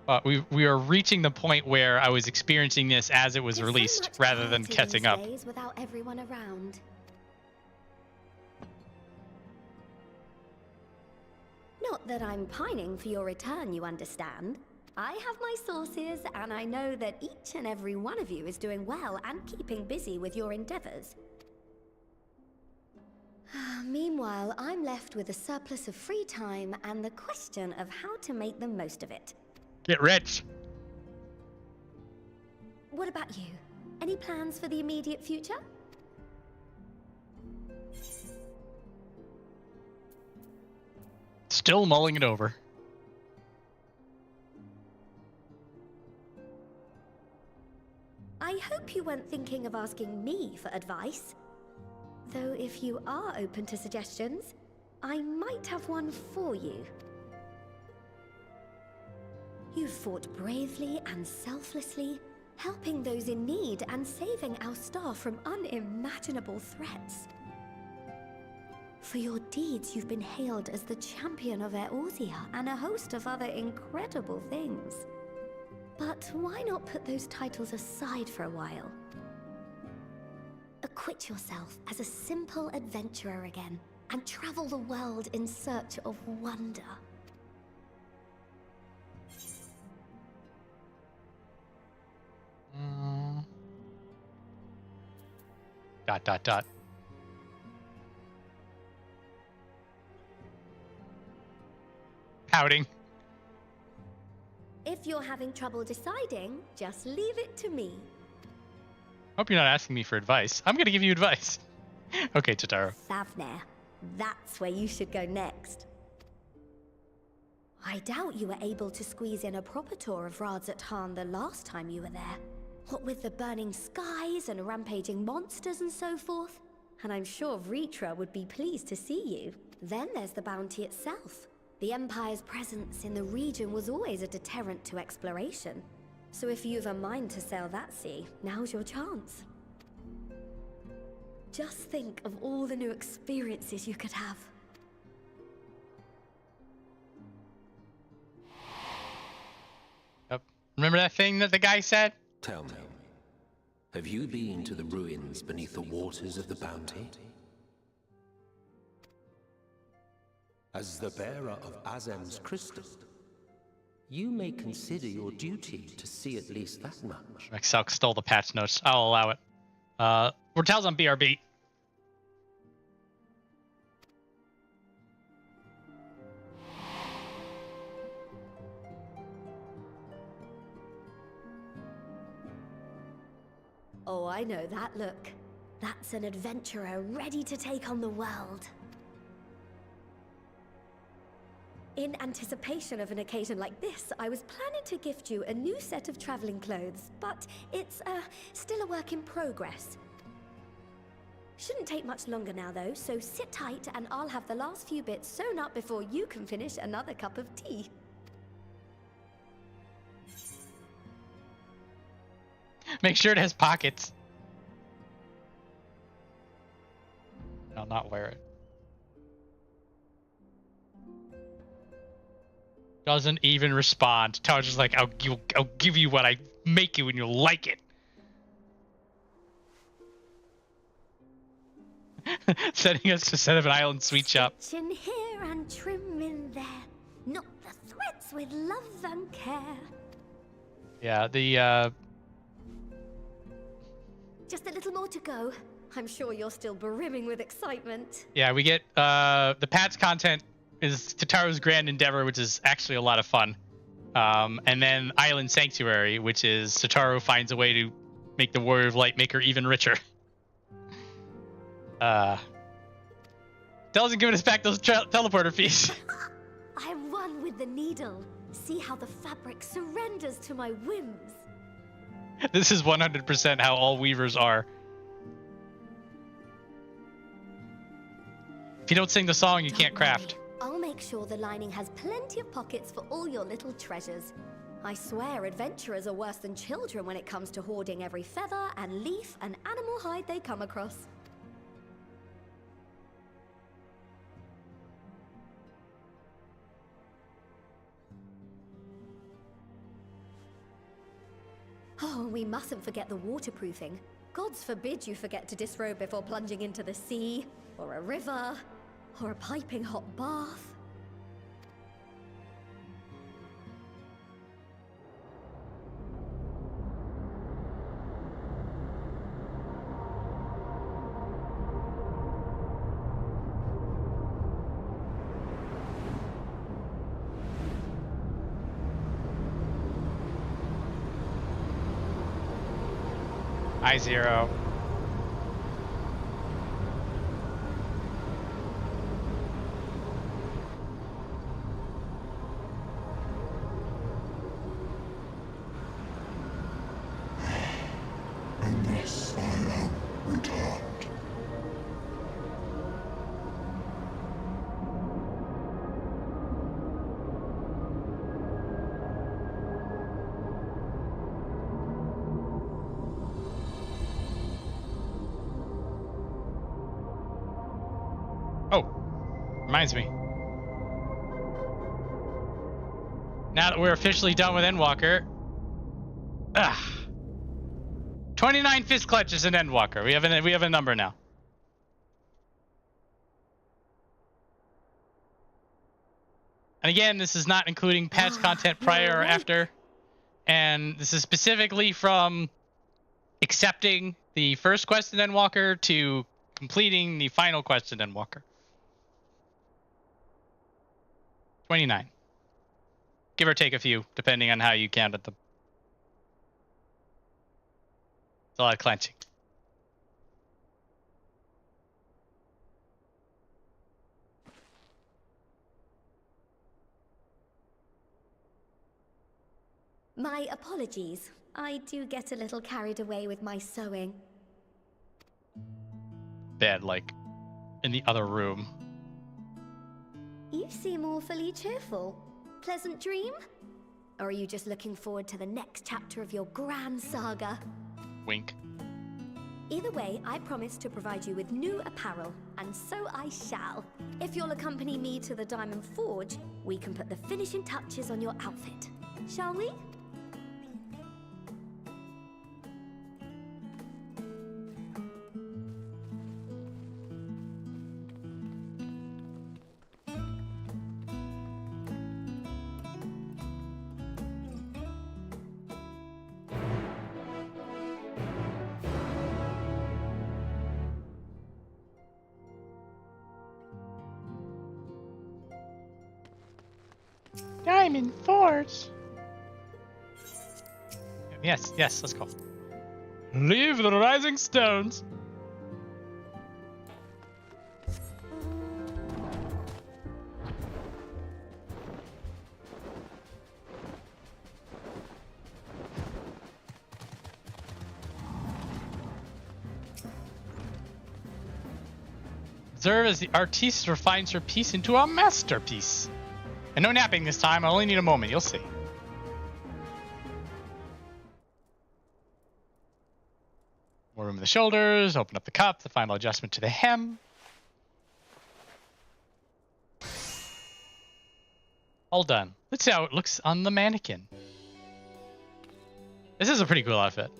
But we are reaching the point where I was experiencing this as it was released rather than catching up. Without everyone around. Not that I'm pining for your return, you understand. I have my sources, and I know that each and every one of you is doing well and keeping busy with your endeavors. Meanwhile, I'm left with a surplus of free time and the question of how to make the most of it. Get rich. What about you? Any plans for the immediate future? Still mulling it over. I hope you weren't thinking of asking me for advice. Though if you are open to suggestions, I might have one for you. You fought bravely and selflessly, helping those in need and saving our star from unimaginable threats. For your deeds, you've been hailed as the champion of Eorzea and a host of other incredible things. But why not put those titles aside for a while? Acquit yourself as a simple adventurer again, and travel the world in search of wonder. Dot, dot, dot. Pouting. If you're having trouble deciding, just leave it to me. Hope you're not asking me for advice. I'm gonna give you advice. Okay, Tataru. Thavner, that's where you should go next. I doubt you were able to squeeze in a proper tour of Radz-at-Han the last time you were there. What with the burning skies and rampaging monsters and so forth. And I'm sure Vritra would be pleased to see you. Then there's the bounty itself. The Empire's presence in the region was always a deterrent to exploration. So if you've a mind to sail that sea, now's your chance. Just think of all the new experiences you could have. Yep. Remember that thing that the guy said? Tell me, have you been to the ruins beneath the waters of the bounty? As the bearer of Azem's crystal, you may consider your duty to see at least that much. Excelk stole the patch notes. I'll allow it. Razel's on BRB. Oh, I know that look. That's an adventurer ready to take on the world. In anticipation of an occasion like this, I was planning to gift you a new set of traveling clothes, but it's still a work in progress. Shouldn't take much longer now though, so sit tight and I'll have the last few bits sewn up before you can finish another cup of tea. Make sure it has pockets. I'll not wear it. Doesn't even respond. Tower's just like, I'll give you what I make you and you'll like it. Setting us to set up an island sweet shop. Stitch in here and trim in there. Knot the threads with love and care. Yeah, the Just a little more to go. I'm sure you're still brimming with excitement. yeah, we get the Pat's content is Tataru's Grand Endeavor, which is actually a lot of fun. And then Island Sanctuary, which is Tataru finds a way to make the Warrior of Light make her even richer. Doesn't giving us back those teleporter fees. I'm one with the needle. See how the fabric surrenders to my whims. This is 100% how all weavers are. If you don't sing the song, you can't craft. I'll make sure the lining has plenty of pockets for all your little treasures. I swear adventurers are worse than children when it comes to hoarding every feather and leaf and animal hide they come across. Oh, we mustn't forget the waterproofing. Gods forbid you forget to disrobe before plunging into the sea, or a river, or a piping hot bath. I-0. And thus I am returned. Reminds me. Now that we're officially done with Endwalker, 29 fist clutches in Endwalker. We have a number now. And again, this is not including patch content prior or after, and this is specifically from accepting the first quest in Endwalker to completing the final quest in Endwalker. 29. Give or take a few, depending on how you counted them. It's a lot of clenching. My apologies. I do get a little carried away with my sewing. Bed, like, in the other room. You seem awfully cheerful. Pleasant dream? Or are you just looking forward to the next chapter of your grand saga? Wink. Either way, I promise to provide you with new apparel, and so I shall. If you'll accompany me to the Diamond Forge, we can put the finishing touches on your outfit. Shall we? Diamond Forge. Yes, let's go. Leave the rising stones. Observe as the artiste refines her piece into a masterpiece. And no napping this time. I only need a moment. You'll see. More room in the shoulders. Open up the cup. The final adjustment to the hem. All done. Let's see how it looks on the mannequin. This is a pretty cool outfit.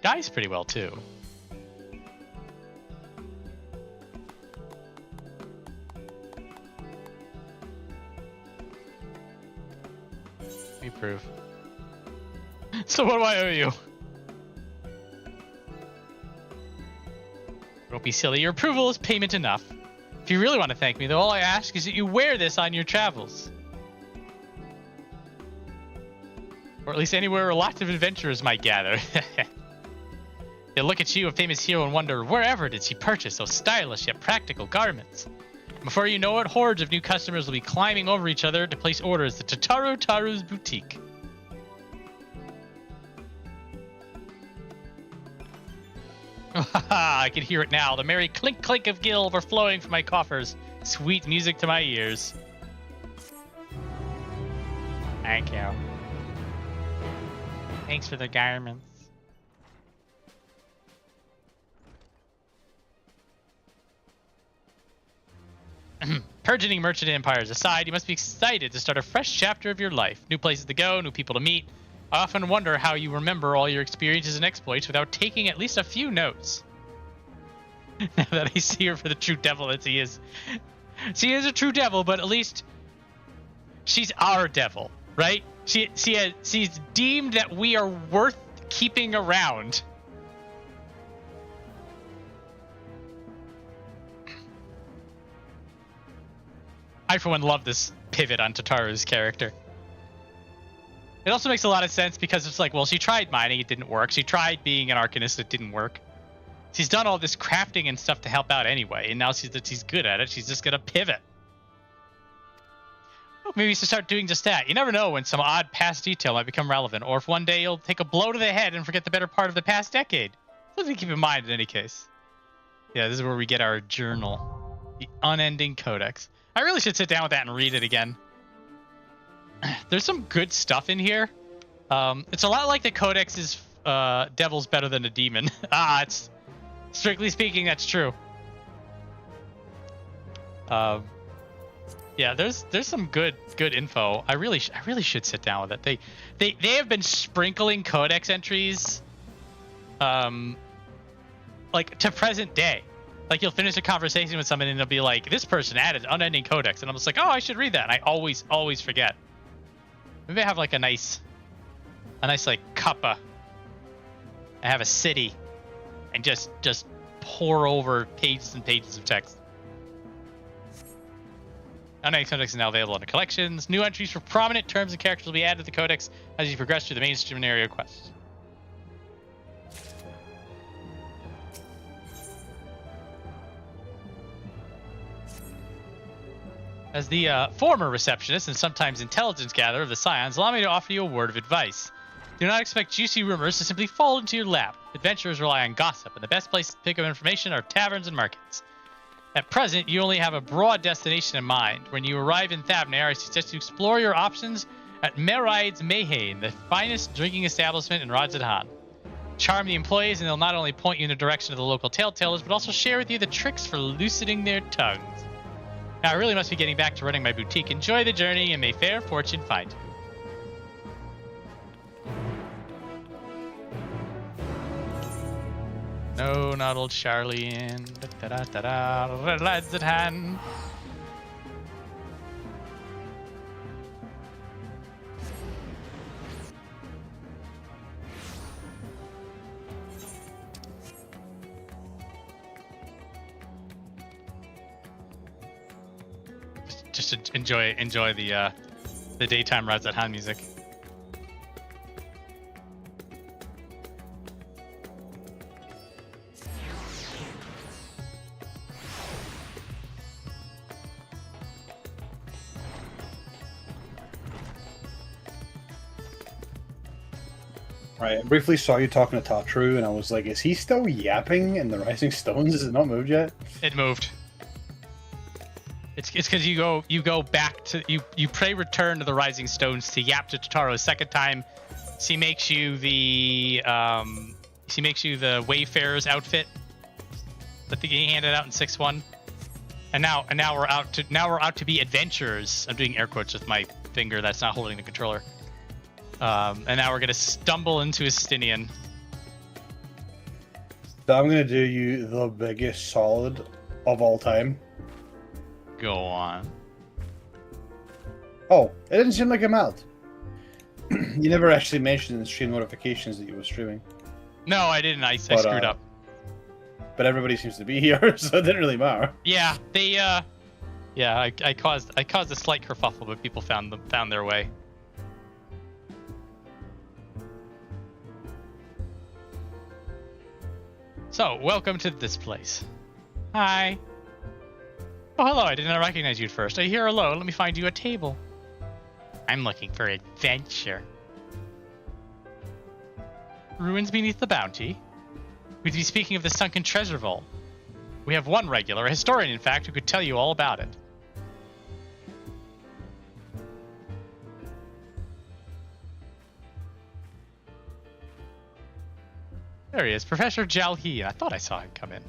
Guy's pretty well too. Let me prove. So what do I owe you? Don't be silly. Your approval is payment enough. If you really want to thank me, though, all I ask is that you wear this on your travels. Or at least anywhere where lots of adventurers might gather. They'll look at you, a famous hero, and wonder, wherever did she purchase those stylish yet practical garments? Before you know it, hordes of new customers will be climbing over each other to place orders at Tataru Taru's boutique. I can hear it now. The merry clink-clink of gil overflowing from my coffers. Sweet music to my ears. Thank you. Thanks for the garments. Burgeoning merchant empires aside, you must be excited to start a fresh chapter of your life. New places to go, new people to meet. I often wonder how you remember all your experiences and exploits without taking at least a few notes. Now that I see her for the true devil that she is. She is a true devil, but at least she's our devil, right? She's deemed that we are worth keeping around. I, for one, love this pivot on Tataru's character. It also makes a lot of sense because it's like, well, she tried mining, it didn't work. She tried being an arcanist, it didn't work. She's done all this crafting and stuff to help out anyway, and now she's good at it. She's just gonna pivot. Well, maybe she should start doing just that. You never know when some odd past detail might become relevant, or if one day you'll take a blow to the head and forget the better part of the past decade. Something to keep in mind in any case. Yeah, this is where we get our journal. The Unending Codex. I really should sit down with that and read it again. There's some good stuff in here. It's a lot like the Codex's Devil's Better Than a Demon. It's strictly speaking, that's true. Yeah, there's some good info. I really should sit down with it. They have been sprinkling Codex entries, like to present day. Like you'll finish a conversation with someone and they'll be like, "This person added Unending Codex," and I'm just like, "Oh, I should read that." And I always forget. Maybe I have like a nice like cuppa. I have a city, and just pour over pages and pages of text. Unending Codex is now available in the collections. New entries for prominent terms and characters will be added to the Codex as you progress through the main scenario quests. As the former receptionist and sometimes intelligence gatherer of the Scions, allow me to offer you a word of advice. Do not expect juicy rumors to simply fall into your lap. Adventurers rely on gossip, and the best places to pick up information are taverns and markets. At present, you only have a broad destination in mind. When you arrive in Thabnair, I suggest you explore your options at Meride's Mayhain, the finest drinking establishment in Radz-at-Han. Charm the employees, and they'll not only point you in the direction of the local tale-tellers, but also share with you the tricks for loosening their tongues. Now, I really must be getting back to running my boutique. Enjoy the journey, and may fair fortune find you. No, not old Charlene. Radz-at-Han. Just enjoy the daytime Radz-at-Han music. Right, I briefly saw you talking to Tatru, and I was like, is he still yapping in the Rising Stones? Has it not moved yet? It moved. It's because you go back to you pray return to the Rising Stones to yap to Totaro a second time. She makes you the Wayfarer's outfit that he handed out in 6-1. And now we're out to be adventurers. I'm doing air quotes with my finger that's not holding the controller. And now we're gonna stumble into Estinien. So I'm gonna do you the biggest solid of all time. Go on. Oh, it didn't seem like I'm out. You never actually mentioned in the stream notifications that you were streaming. No, I didn't. I screwed up. But everybody seems to be here, so it didn't really matter. Yeah, they I caused a slight kerfuffle, but people found their way. So, welcome to this place. Hi. Oh, hello. I didn't recognize you at first. I hear hello. Let me find you a table. I'm looking for adventure. Ruins beneath the bounty. We'd be speaking of the sunken treasure vault. We have one regular, a historian in fact, who could tell you all about it. There he is, Professor Jalhi. I thought I saw him come in.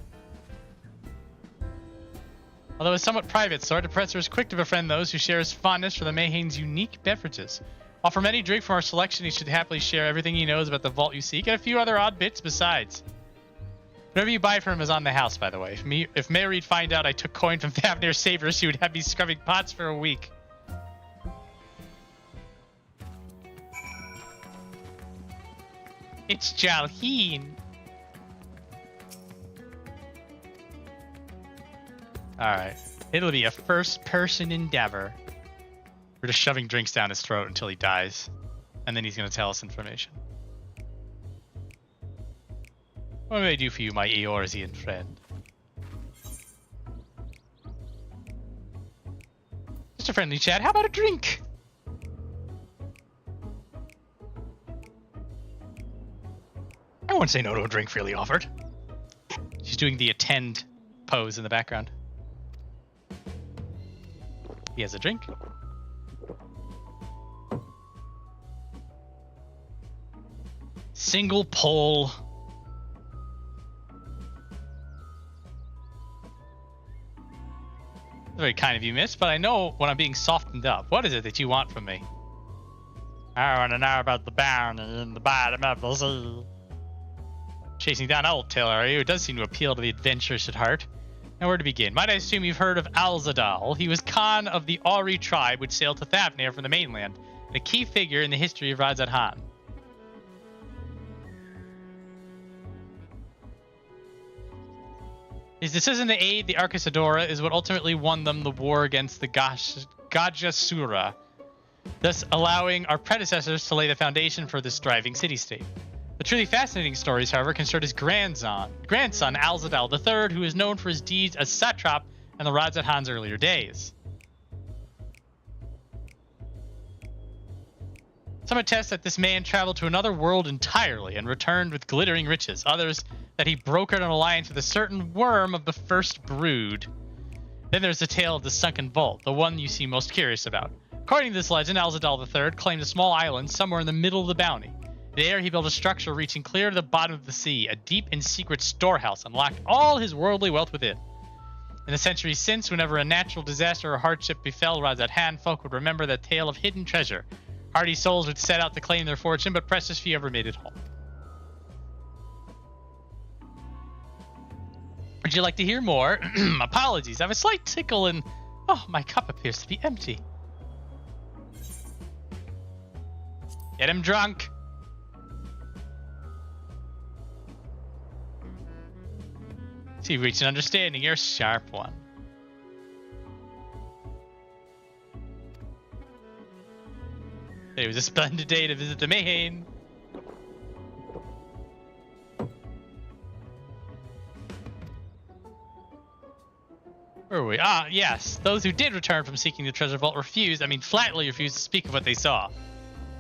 Although a somewhat private sort, the professor is quick to befriend those who share his fondness for the Mayhane's unique beverages. While from any drink from our selection, he should happily share everything he knows about the vault you seek and a few other odd bits besides. Whatever you buy from him is on the house, by the way. If Mayreed find out I took coin from Thavnir Savers, she would have me scrubbing pots for a week. It's Jalheen. Alright. It'll be a first-person endeavor. We're just shoving drinks down his throat until he dies. And then he's going to tell us information. What may I do for you, my Eorzean friend? Just a friendly chat. How about a drink? I won't say no to a drink freely offered. She's doing the attend pose in the background. He has a drink. Single pole. Very kind of you, miss, but I know when I'm being softened up. What is it that you want from me? I want to know about the bounty in the bottom of the sea. Chasing down Old Tail, are you? It does seem to appeal to the adventurous at heart. Now, where to begin? Might I assume you've heard of Alzadaal? He was Khan of the Auri tribe which sailed to Thavnir from the mainland, and a key figure in the history of Radz-at-Han. His decision to aid the Arcasadora is what ultimately won them the war against the Gajasura, thus allowing our predecessors to lay the foundation for this thriving city-state. The truly fascinating stories, however, concern his grandson Alzadaal III, who is known for his deeds as satrap in the Radz-at-Han's earlier days. Some attest that this man traveled to another world entirely and returned with glittering riches. Others that he brokered an alliance with a certain worm of the first brood. Then there's the tale of the sunken vault, the one you seem most curious about. According to this legend, Alzadaal III claimed a small island somewhere in the middle of the bounty. There he built a structure reaching clear to the bottom of the sea, a deep and secret storehouse, and locked all his worldly wealth within. In the centuries since, whenever a natural disaster or hardship befell Radz-at-Han, folk would remember that tale of hidden treasure. Hardy souls would set out to claim their fortune, but precious few ever made it home. Would you like to hear more? Apologies, I have a slight tickle and... Oh, my cup appears to be empty. Get him drunk. See, you reach an understanding. You're a sharp one. It was a splendid day to visit the Mayhane. Where were we? Ah, yes. Those who did return from seeking the treasure vault flatly refused to speak of what they saw.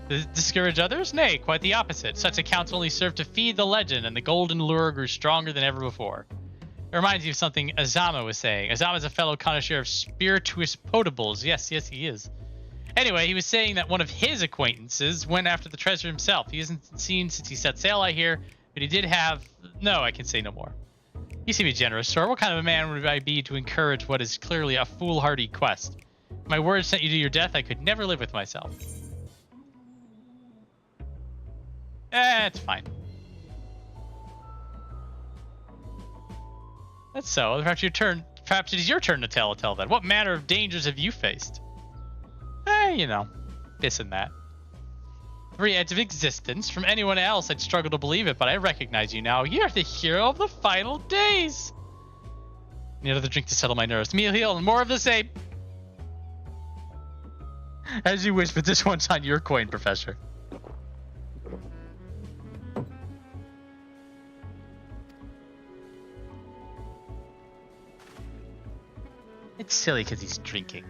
Discourage others? Nay, quite the opposite. Such accounts only serve to feed the legend, and the golden lure grew stronger than ever before. It reminds me of something Azama was saying. Azama is a fellow connoisseur of spirituous potables. Yes, he is. Anyway, he was saying that one of his acquaintances went after the treasure himself. He isn't seen since he set sail, I hear, but he did have... No, I can say no more. You seem to be generous, sir. What kind of a man would I be to encourage what is clearly a foolhardy quest? If my words sent you to your death, I could never live with myself. It's fine. That's so. Perhaps it is your turn to tell a tale then. What manner of dangers have you faced? You know, this and that. 3 edge of existence. From anyone else, I'd struggle to believe it, but I recognize you now. You're the hero of the final days. Need another drink to settle my nerves. Meal heal and more of the same. As you wish, but this one's on your coin, Professor. It's silly because he's drinking.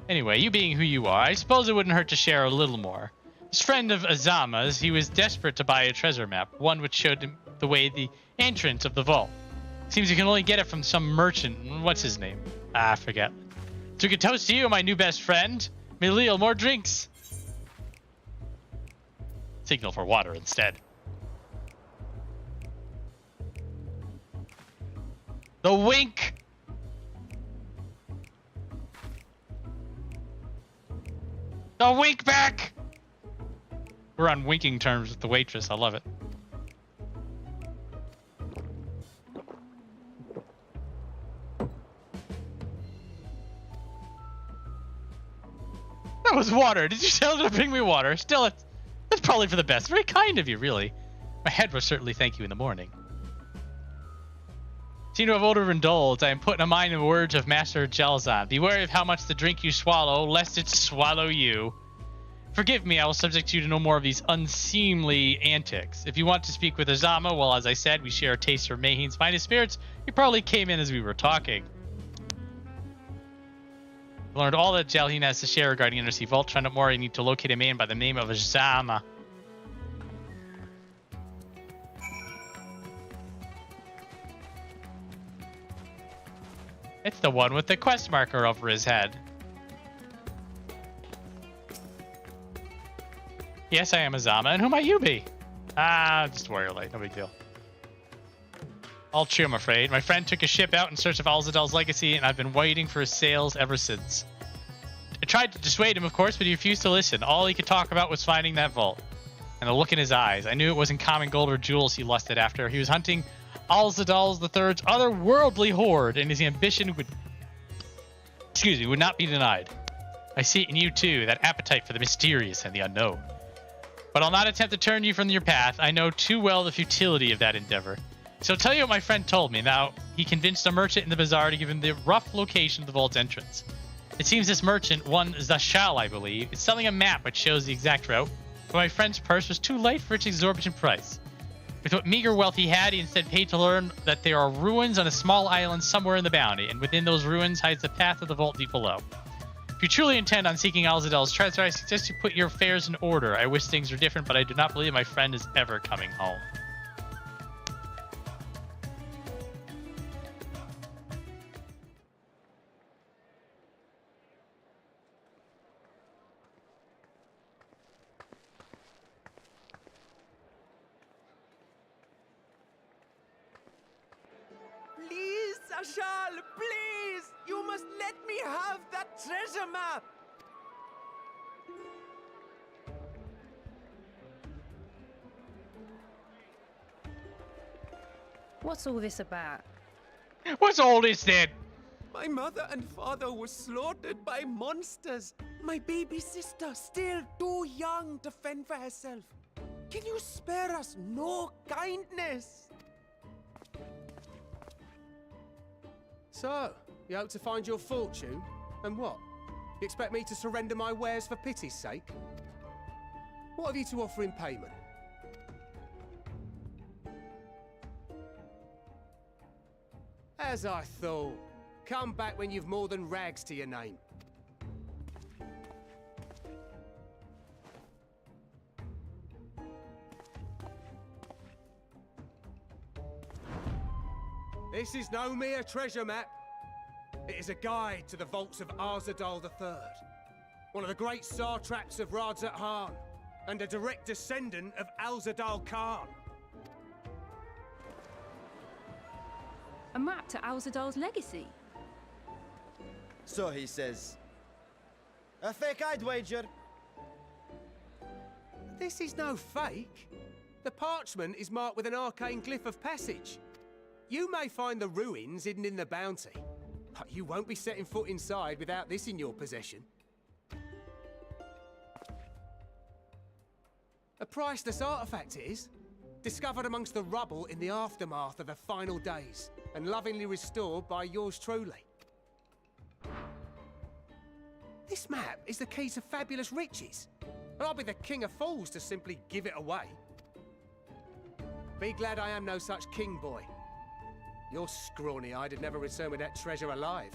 Anyway, you being who you are, I suppose it wouldn't hurt to share a little more. This friend of Azama's, he was desperate to buy a treasure map, one which showed him the way the entrance of the vault. Seems you can only get it from some merchant. What's his name? I forget. So we can toast to you, my new best friend. Milil, more drinks. Signal for water instead. The wink! The wink back! We're on winking terms with the waitress. I love it. That was water. Did you tell her to bring me water? Still, that's probably for the best. Very kind of you, really. My head will certainly thank you in the morning. Seem to have overindulged. I am putting in mind the words of Master Jalzan. Be wary of how much the drink you swallow, lest it swallow you. Forgive me, I will subject you to no more of these unseemly antics. If you want to speak with Azama, well, as I said, we share a taste for Mayheen's finest spirits. He probably came in as we were talking. I learned all that Jalheen has to share regarding Undersea Vault. Find out more, I need to locate a man by the name of Azama. It's the one with the quest marker over his head. Yes, I am Azama, and who might you be? Just warrior light, no big deal. All true, I'm afraid. My friend took a ship out in search of Alzadaal's legacy, and I've been waiting for his sails ever since. I tried to dissuade him, of course, but he refused to listen. All he could talk about was finding that vault. And the look in his eyes. I knew it wasn't common gold or jewels he lusted after. He was hunting Alzadaal III's otherworldly hoard, and his ambition would not be denied. I see it in you, too, that appetite for the mysterious and the unknown. But I'll not attempt to turn you from your path. I know too well the futility of that endeavor. So I'll tell you what my friend told me. Now, he convinced a merchant in the bazaar to give him the rough location of the vault's entrance. It seems this merchant, one Zashal, I believe, is selling a map which shows the exact route, but my friend's purse was too light for its exorbitant price. With what meager wealth he had, he instead paid to learn that there are ruins on a small island somewhere in the bounty, and within those ruins hides the path of the vault deep below. If you truly intend on seeking Alzadaal's treasure, I suggest you put your affairs in order. I wish things were different, but I do not believe my friend is ever coming home. Please, Zashal, please! You must let me have that treasure map! What's all this about? What's all this then? My mother and father were slaughtered by monsters. My baby sister, still too young to fend for herself. Can you spare us no kindness? So, you hope to find your fortune? And what? You expect me to surrender my wares for pity's sake? What have you to offer in payment? As I thought. Come back when you've more than rags to your name. This is no mere treasure map. It is a guide to the vaults of Alzadaal III, one of the great satraps of Radz-at-Han, and a direct descendant of Alzadaal Khan. A map to Alzadaal's legacy. So he says. A fake, I'd wager. This is no fake. The parchment is marked with an arcane glyph of passage. You may find the ruins hidden in the bounty, but you won't be setting foot inside without this in your possession. A priceless artifact it is, discovered amongst the rubble in the aftermath of the final days, and lovingly restored by yours truly. This map is the key to fabulous riches, and I'll be the king of fools to simply give it away. Be glad I am no such king, boy. Your scrawny-eyed had never returned with that treasure alive.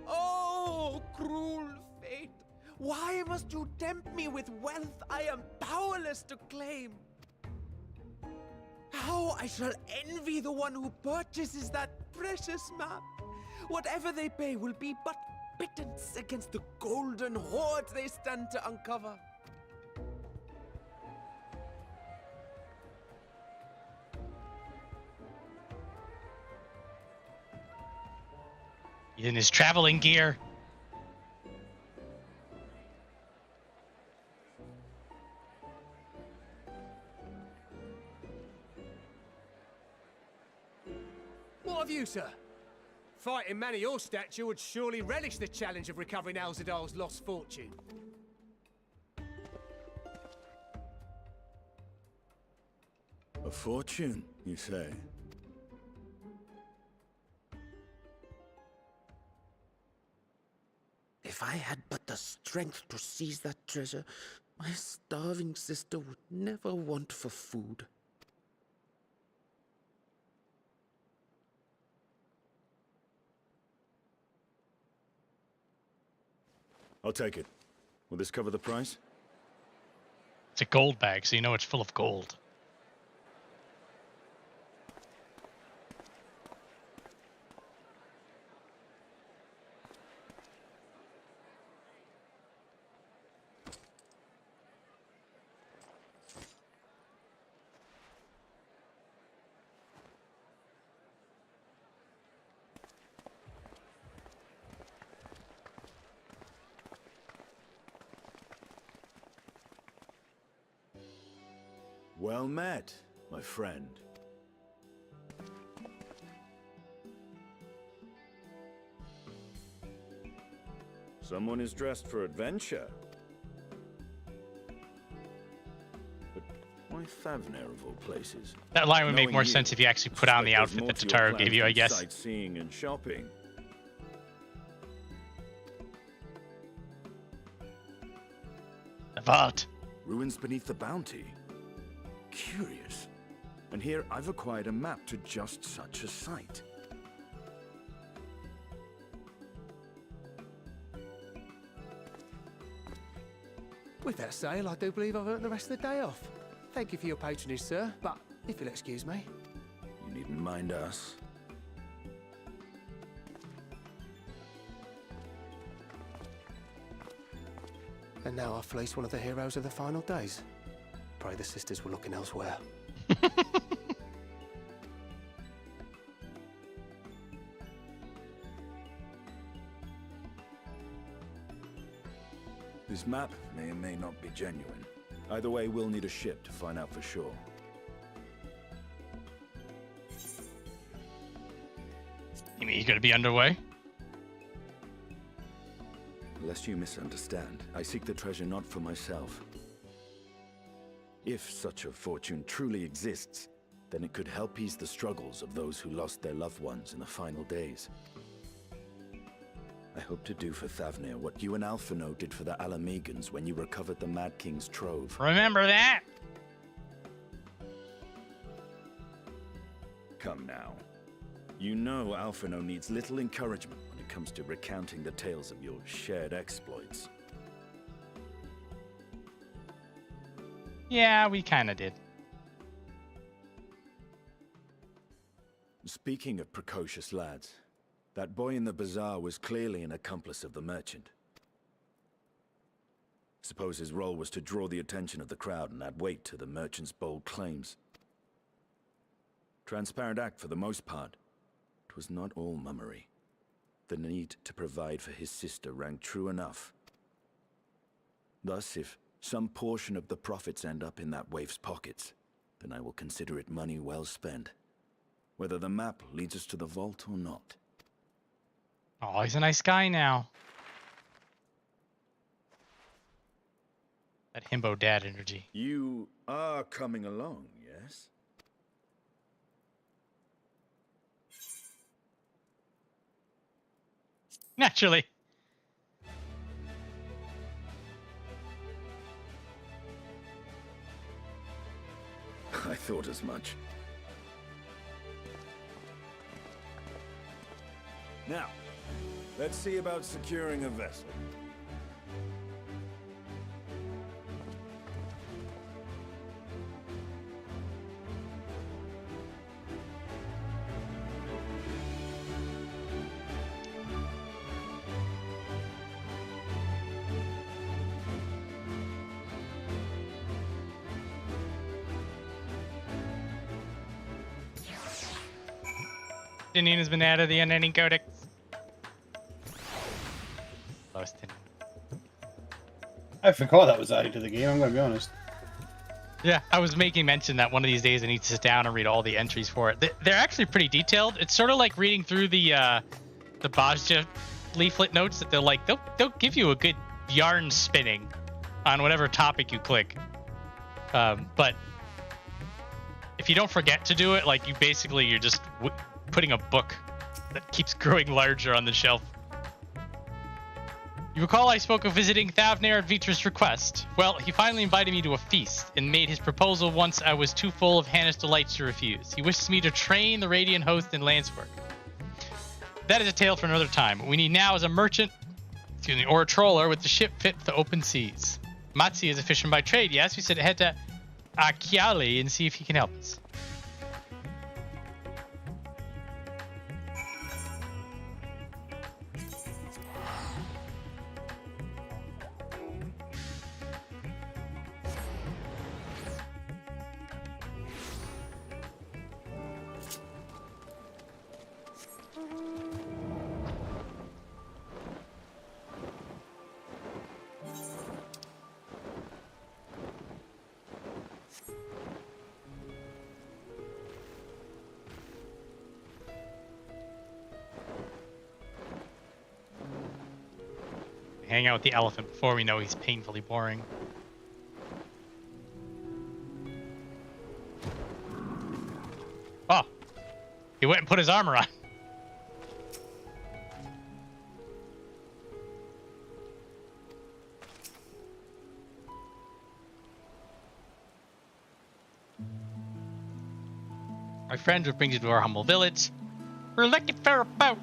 Oh, cruel fate! Why must you tempt me with wealth I am powerless to claim? How I shall envy the one who purchases that precious map! Whatever they pay will be but pittance against the golden hoard they stand to uncover. In his traveling gear. What of you, sir? Fighting man of your stature would surely relish the challenge of recovering Alzadaal's lost fortune. A fortune, you say? If I had but the strength to seize that treasure, my starving sister would never want for food. I'll take it. Will this cover the price? It's a gold bag, so you know it's full of gold. Well met, my friend. Someone is dressed for adventure. But why Thancred of all places? That line would make Knowing more you, sense if you actually put on the suspect there's outfit more that to your Tataru plans gave you, I than guess. Sightseeing and shopping. The vault. Ruins beneath the bounty. Curious. And here I've acquired a map to just such a site. With that sale, I do believe I've earned the rest of the day off. Thank you for your patronage, sir, but if you'll excuse me. You needn't mind us. And now I fleece one of the heroes of the final days. Pray the sisters were looking elsewhere. This map may or may not be genuine. Either way, we'll need a ship to find out for sure. You mean you're gonna be underway? Lest you misunderstand, I seek the treasure not for myself. If such a fortune truly exists, then it could help ease the struggles of those who lost their loved ones in the final days. I hope to do for Thancred what you and Alphino did for the Alamegans when you recovered the Mad King's trove. Remember that? Come now. You know Alphino needs little encouragement when it comes to recounting the tales of your shared exploits. Yeah, we kind of did. Speaking of precocious lads, that boy in the bazaar was clearly an accomplice of the merchant. Suppose his role was to draw the attention of the crowd and add weight to the merchant's bold claims. Transparent act for the most part. It was not all mummery. The need to provide for his sister rang true enough. Thus, if some portion of the profits end up in that waif's pockets, then I will consider it money well spent. Whether the map leads us to the vault or not. Oh, he's a nice guy now. That himbo dad energy. You are coming along, yes? Naturally. I thought as much. Now, let's see about securing a vessel. Estinien has been added to the unending codex. I forgot that was added to the game, I'm gonna be honest. Yeah, I was making mention that one of these days I need to sit down and read all the entries for it. They're actually pretty detailed. It's sort of like reading through the Bajja leaflet notes that they'll give you a good yarn spinning on whatever topic you click. But if you don't forget to do it, like you're just putting a book that keeps growing larger on the shelf. You recall I spoke of visiting Thavnair at Vitra's request. Well, he finally invited me to a feast and made his proposal once I was too full of Hannes' delights to refuse. He wishes me to train the Radiant host in lance work. That is a tale for another time. What we need now is a merchant, or a trawler with the ship fit for the open seas. Matsi is a fisherman by trade, yes? We said head to Krile and see if he can help us. Hang out with the elephant before we know he's painfully boring. Oh, he went and put his armor on. My friend, what brings you to our humble village? We're looking for a boat.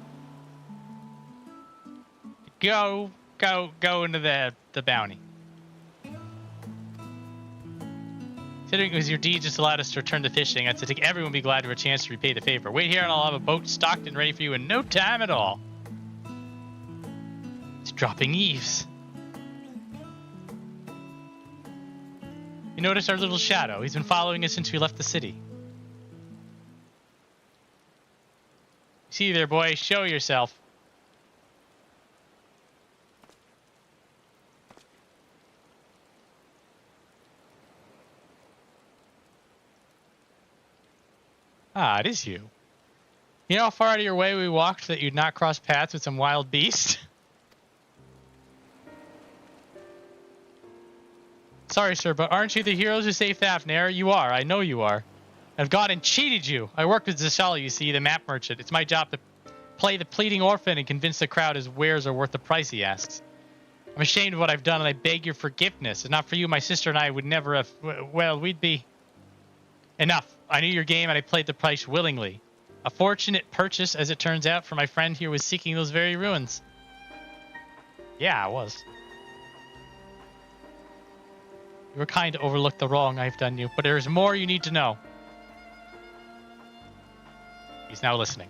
Go into the bounty. Considering it was your deed just allowed us to return to fishing, I think everyone would be glad to have a chance to repay the favor. Wait here and I'll have a boat stocked and ready for you in no time at all. It's dropping eaves. You notice our little shadow. He's been following us since we left the city. See you there, boy. Show yourself. Ah, it is you. You know how far out of your way we walked that you'd not cross paths with some wild beast? Sorry, sir, but aren't you the heroes who saved Thavnair? You are. I know you are. I've gone and cheated you. I work with Zashali, you see, the map merchant. It's my job to play the pleading orphan and convince the crowd his wares are worth the price he asks. I'm ashamed of what I've done, and I beg your forgiveness. If not for you, my sister and I would never have... Well, we'd be... Enough. I knew your game, and I played the price willingly. A fortunate purchase, as it turns out, for my friend here was seeking those very ruins. Yeah, I was. You were kind to overlook the wrong I've done you, but there's more you need to know. He's now listening.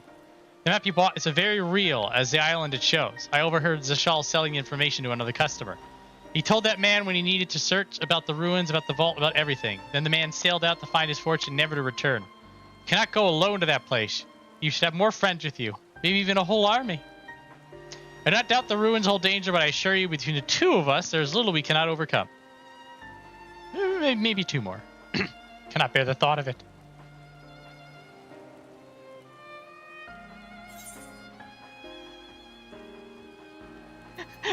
The map you bought is a very real as the island it shows. I overheard Zashal selling the information to another customer. He told that man when he needed to search about the ruins, about the vault, about everything. Then the man sailed out to find his fortune, never to return. You cannot go alone to that place. You should have more friends with you, maybe even a whole army. I do not doubt the ruins hold danger, but I assure you, between the two of us, there is little we cannot overcome. Maybe two more. Cannot bear the thought of it.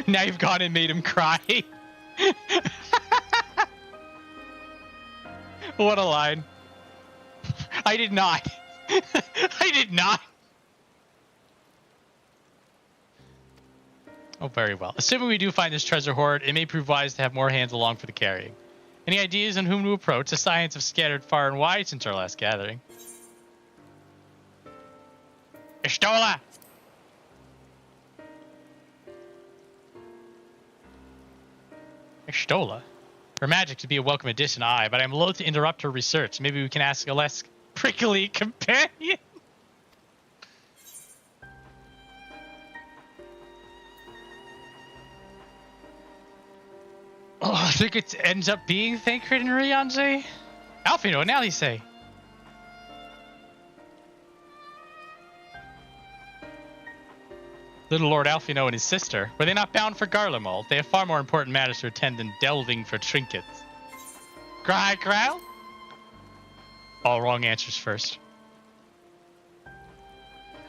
Now you've gone and made him cry. What a line. I did not. I did not. Oh, very well. Assuming we do find this treasure hoard, it may prove wise to have more hands along for the carrying. Any ideas on whom to approach? The science have scattered far and wide since our last gathering. Ishtola! Ishtola? Her magic to be a welcome addition, aye, but I'm loath to interrupt her research. Maybe we can ask a less prickly companion. Oh, I think it ends up being Thancred and Urianger. Alfino, now he say. Little Lord Alfino and his sister, were they not bound for Garlemald? They have far more important matters to attend than delving for trinkets. Cry, Krile? All wrong answers first.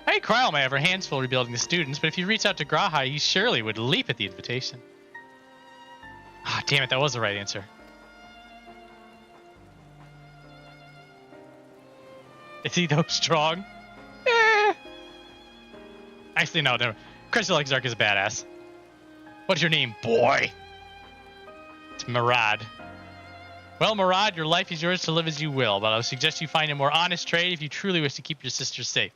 Hey, Krile may have her hands full rebuilding the students, but if you reach out to Graha, he surely would leap at the invitation. Ah, damn it, that was the right answer. Is he though strong? Eh. Actually, no, never. Crystal Exarch is a badass. What's your name, boy? It's Murad. Well, Murad, your life is yours to live as you will, but I would suggest you find a more honest trade if you truly wish to keep your sister safe.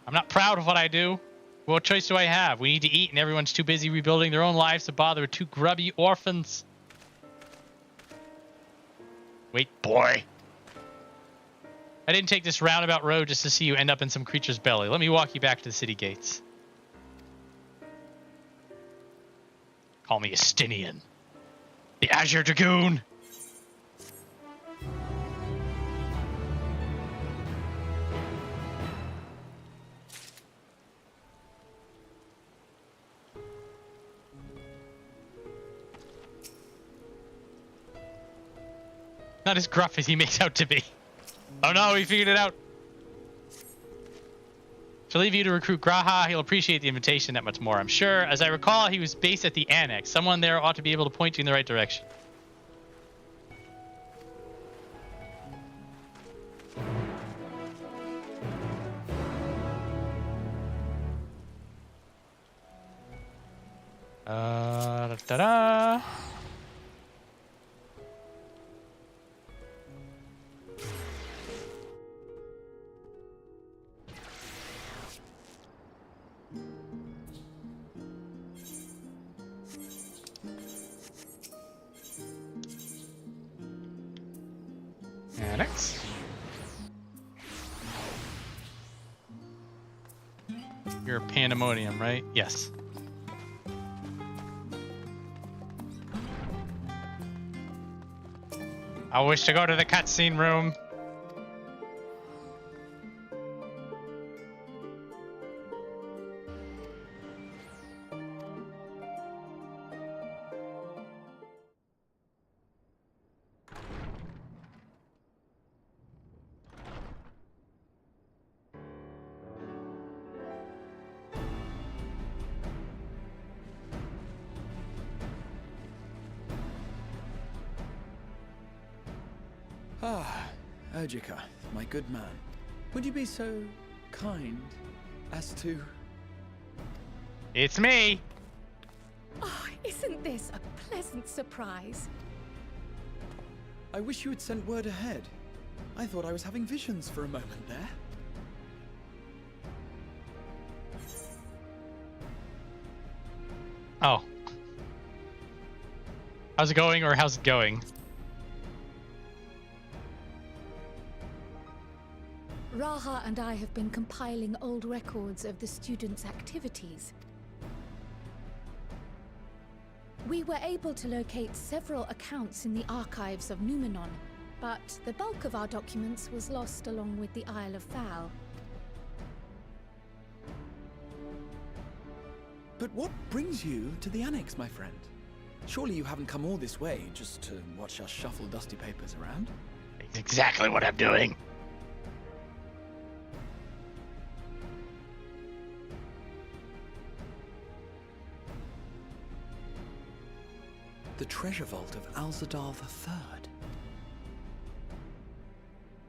I'm not proud of what I do. What choice do I have? We need to eat, and everyone's too busy rebuilding their own lives to bother with two grubby orphans. Wait, boy. I didn't take this roundabout road just to see you end up in some creature's belly. Let me walk you back to the city gates. Call me Estinien. The Azure Dragoon. Not as gruff as he makes out to be. Oh no, he figured it out. Shall leave you to recruit Graha. He'll appreciate the invitation that much more, I'm sure. As I recall, he was based at the Annex. Someone there ought to be able to point you in the right direction. Da-da-da. Annex. You're a pandemonium, right? Yes. I wish to go to the cutscene room. Ah, Urianger, my good man. Would you be so kind as to... It's me! Oh, isn't this a pleasant surprise? I wish you had sent word ahead. I thought I was having visions for a moment there. Oh. How's it going, or how's it going? Raha and I have been compiling old records of the students' activities. We were able to locate several accounts in the archives of Numenor, but the bulk of our documents was lost along with the Isle of Fowl. But what brings you to the Annex, my friend? Surely you haven't come all this way just to watch us shuffle dusty papers around? That's exactly what I'm doing. The treasure vault of Alzadaal III.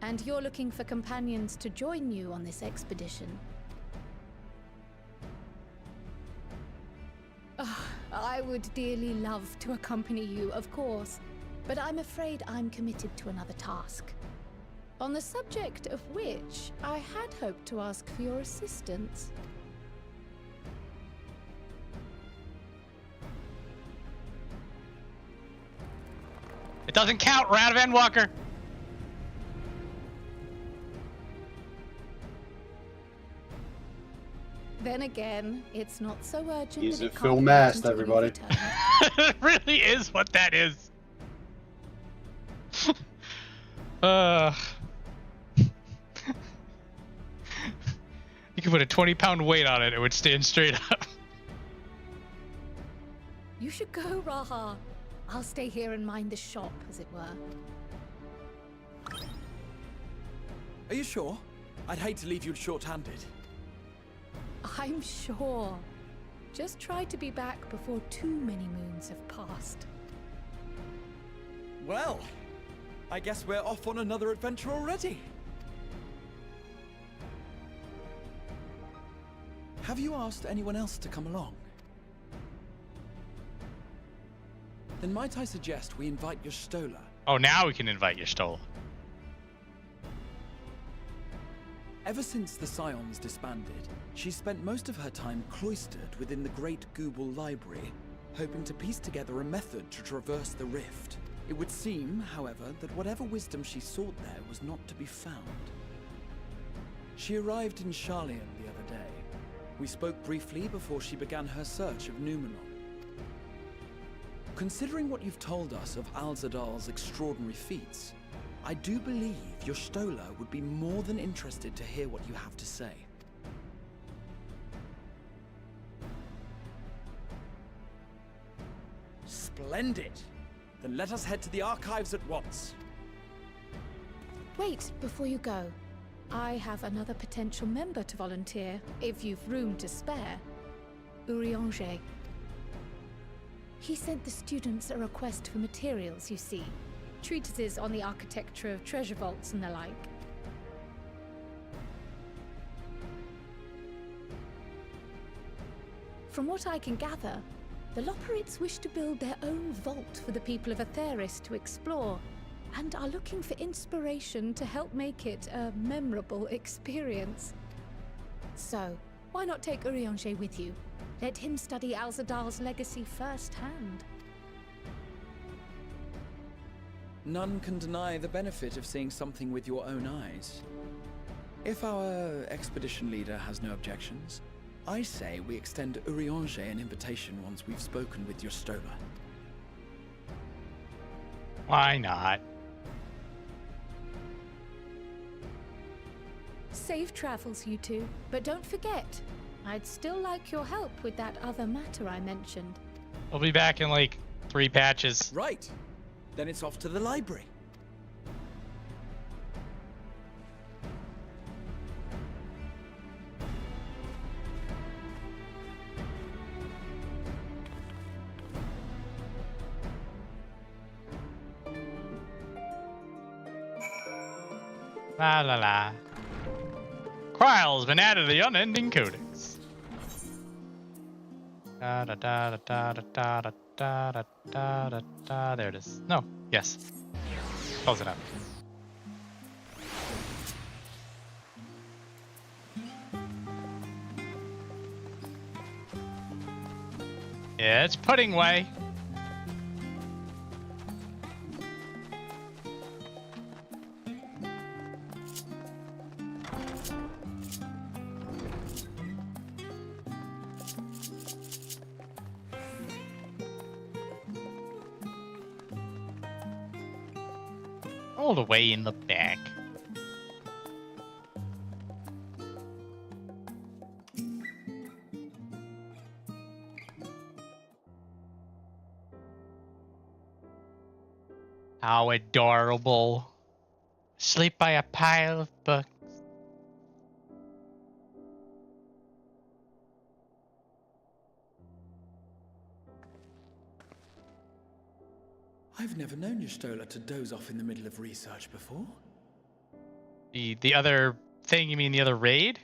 And you're looking for companions to join you on this expedition? I would dearly love to accompany you, of course, but I'm afraid I'm committed to another task. On the subject of which, I had hoped to ask for your assistance. It doesn't count. We're out of Endwalker. Then again, it's not so urgent. He's that a it full can't mast, wait until you everybody. return. It really is what that is. You could put a 20-pound weight on it, it would stand straight up. You should go, Raha. I'll stay here and mind the shop, as it were. Are you sure? I'd hate to leave you short-handed. I'm sure. Just try to be back before too many moons have passed. Well, I guess we're off on another adventure already. Have you asked anyone else to come along? Then might I suggest we invite your Stola? Oh, now we can invite your Stola. Ever since the Scions disbanded, she's spent most of her time cloistered within the Great Google Library, hoping to piece together a method to traverse the rift. It would seem, however, that whatever wisdom she sought there was not to be found. She arrived in Scions the other day. We spoke briefly before she began her search of Numenor. Considering what you've told us of Alzadaal's extraordinary feats, I do believe your Stola would be more than interested to hear what you have to say. Splendid! Then let us head to the archives at once. Wait, before you go. I have another potential member to volunteer, if you've room to spare. Urianger. He sent the students a request for materials, you see. Treatises on the architecture of treasure vaults and the like. From what I can gather, the Loporrits wish to build their own vault for the people of Atheris to explore, and are looking for inspiration to help make it a memorable experience. So, why not take Urianger with you? Let him study Alzadaal's legacy firsthand. None can deny the benefit of seeing something with your own eyes. If our expedition leader has no objections, I say we extend Urianger an invitation once we've spoken with your Stola. Why not? Safe travels, you two. But don't forget, I'd still like your help with that other matter I mentioned. We'll be back in like 3 patches. Right. Then it's off to the library. La la la. Krile's been added to the unending codex. Da da da da da da da da da da da da. There it is. No. Yes. Close it up. It's pudding way. All the way in the back. How adorable. Sleep by a pile of books. I've never known Y'shtola to doze off in the middle of research before. The other thing, you mean the other raid?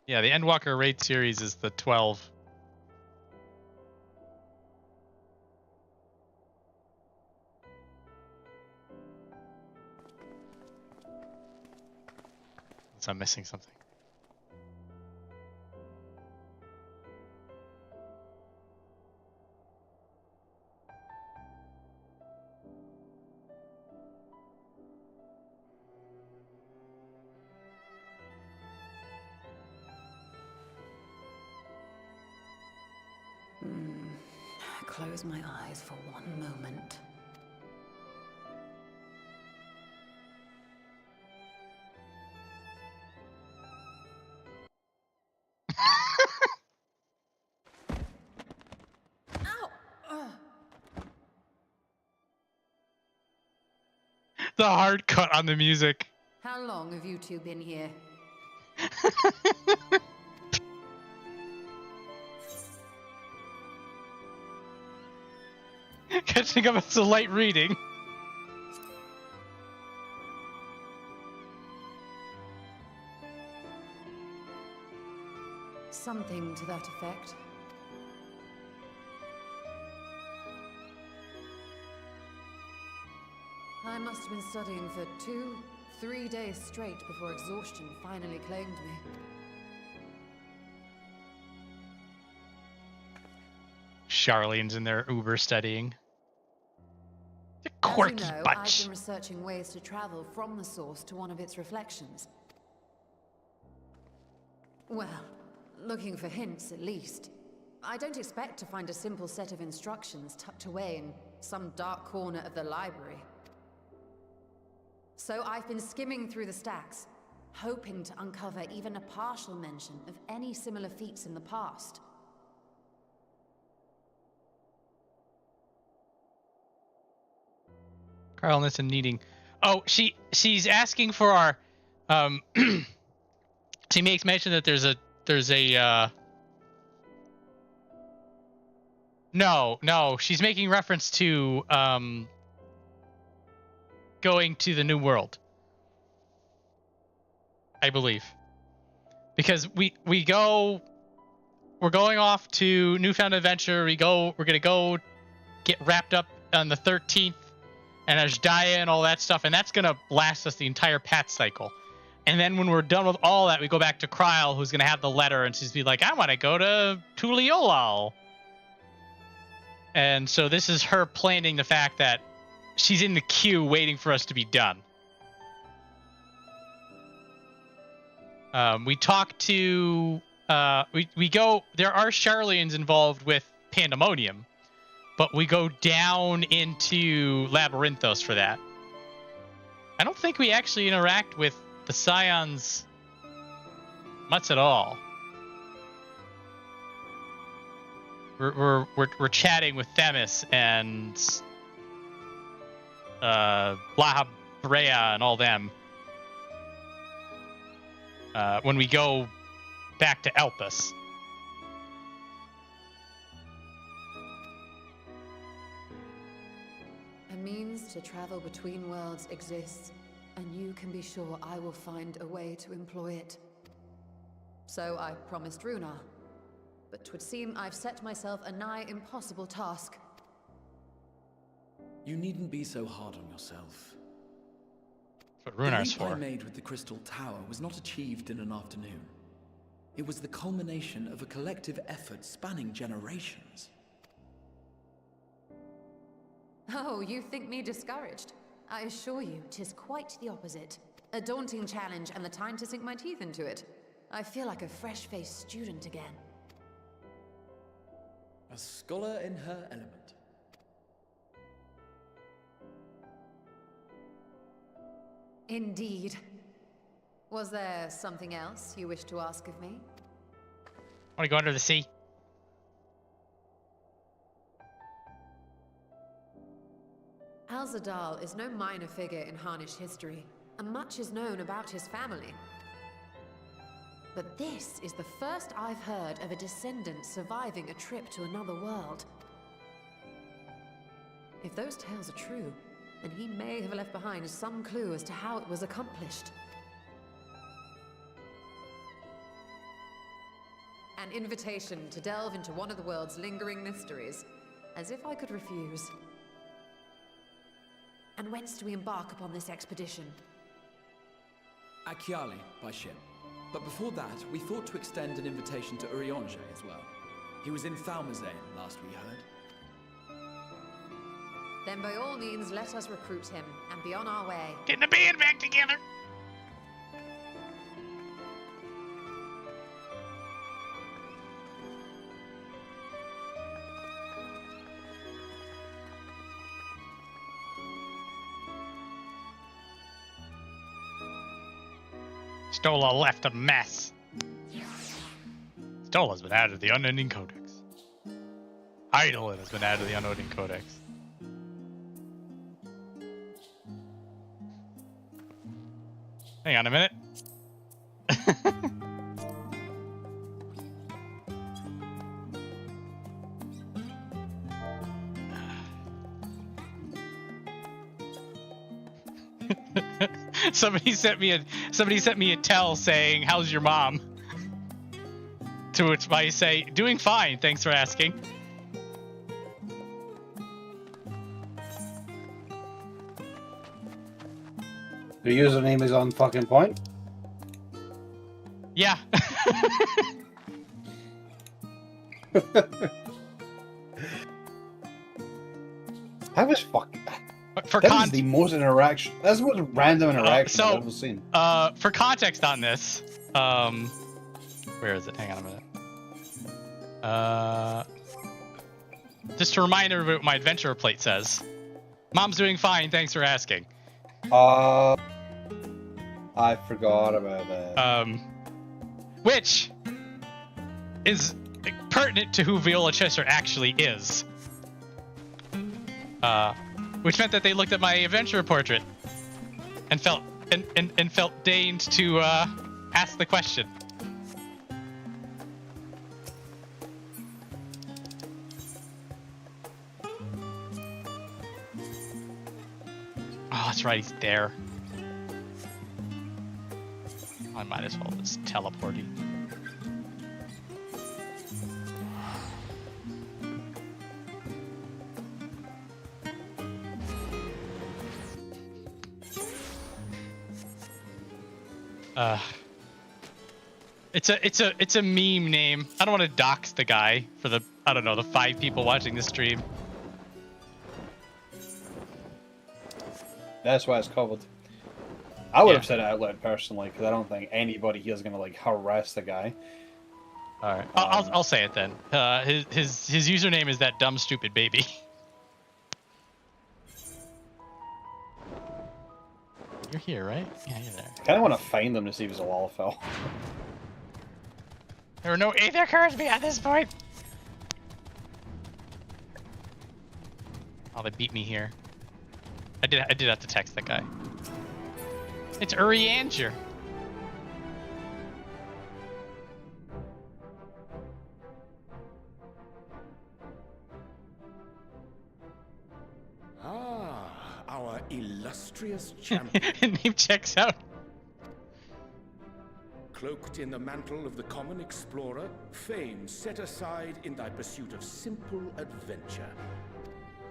Yeah, the Endwalker raid series is the 12. Unless I'm missing something. Close my eyes for one moment. The hard cut on the music. How long have you two been here? Catching up as a light reading. Something to that effect. I must have been studying for 2-3 days straight before exhaustion finally claimed me. Charlene's in there Uber studying. The As quirky you know, bunch. I've been researching ways to travel from the source to one of its reflections. Well, looking for hints at least. I don't expect to find a simple set of instructions tucked away in some dark corner of the library. So I've been skimming through the stacks, hoping to uncover even a partial mention of any similar feats in the past. Carl Nissen needing. Oh, she's asking for our she makes mention that there's a no, she's making reference to going to the New World. I believe. Because we're going off to Newfound Adventure. We're gonna go get wrapped up on the 13th. And Ajdaya and all that stuff, and that's gonna last us the entire path cycle. And then when we're done with all that, we go back to Krile, who's gonna have the letter, and she's be like, "I want to go to Tuliolal." And so this is her planning the fact that she's in the queue waiting for us to be done. We talk to we go. There are Charlians involved with Pandemonium. But we go down into Labyrinthos for that. I don't think we actually interact with the Scions much at all. We're chatting with Themis and Lahabrea and all them when we go back to Elpis. A means to travel between worlds exists, and you can be sure I will find a way to employ it. So I promised Runar, but 'twould seem I've set myself a nigh impossible task. You needn't be so hard on yourself. That's what Runar's the leap I for. made with the Crystal Tower was not achieved in an afternoon. It was the culmination of a collective effort spanning generations. Oh, you think me discouraged? I assure you, 'tis quite the opposite. A daunting challenge and the time to sink my teeth into it. I feel like a fresh-faced student again. A scholar in her element. Indeed. Was there something else you wish to ask of me? I want to go under the sea. Alzadaal is no minor figure in Harnish history, and much is known about his family. But this is the first I've heard of a descendant surviving a trip to another world. If those tales are true, then he may have left behind some clue as to how it was accomplished. An invitation to delve into one of the world's lingering mysteries, as if I could refuse. And whence do we embark upon this expedition? At Krile, by ship. But before that, we thought to extend an invitation to Urianger as well. He was in Thalmazane last we heard. Then by all means, let us recruit him and be on our way. Getting the band back together! Stola left a mess. Stola's been added to the Unending Codex. Eidolon has been added to the Unending Codex. Hang on a minute. Somebody sent me a tell saying, "How's your mom?" To which I say, "Doing fine, thanks for asking." The username is on fucking point. Yeah. That was fucking. For that was the most interaction. That's the most random interaction so, I've ever seen. For context on this, where is it? Hang on a minute. Just to remind everybody what my adventurer plate says. Mom's doing fine, thanks for asking. I forgot about that. Which is pertinent to who Viola Chester actually is. Which meant that they looked at my adventurer portrait and felt deigned to ask the question. Oh, that's right, he's there. I might as well just teleport you. It's a meme name. I don't want to dox the guy for the, I don't know, the 5 people watching the stream. That's why it's covered. I would have said it out loud personally, because I don't think anybody here is gonna like harass the guy. All right, I'll say it then. His username is that dumb stupid baby. You're here, right? Yeah, you're there. I kind of want to find them to see if it's a Lalafell. There are no Aether cards at this point. Oh, they beat me here. I did have to text that guy. It's Urianger. Ah, our illustrious champion. Name checks out. Cloaked in the mantle of the common explorer, fame set aside in thy pursuit of simple adventure.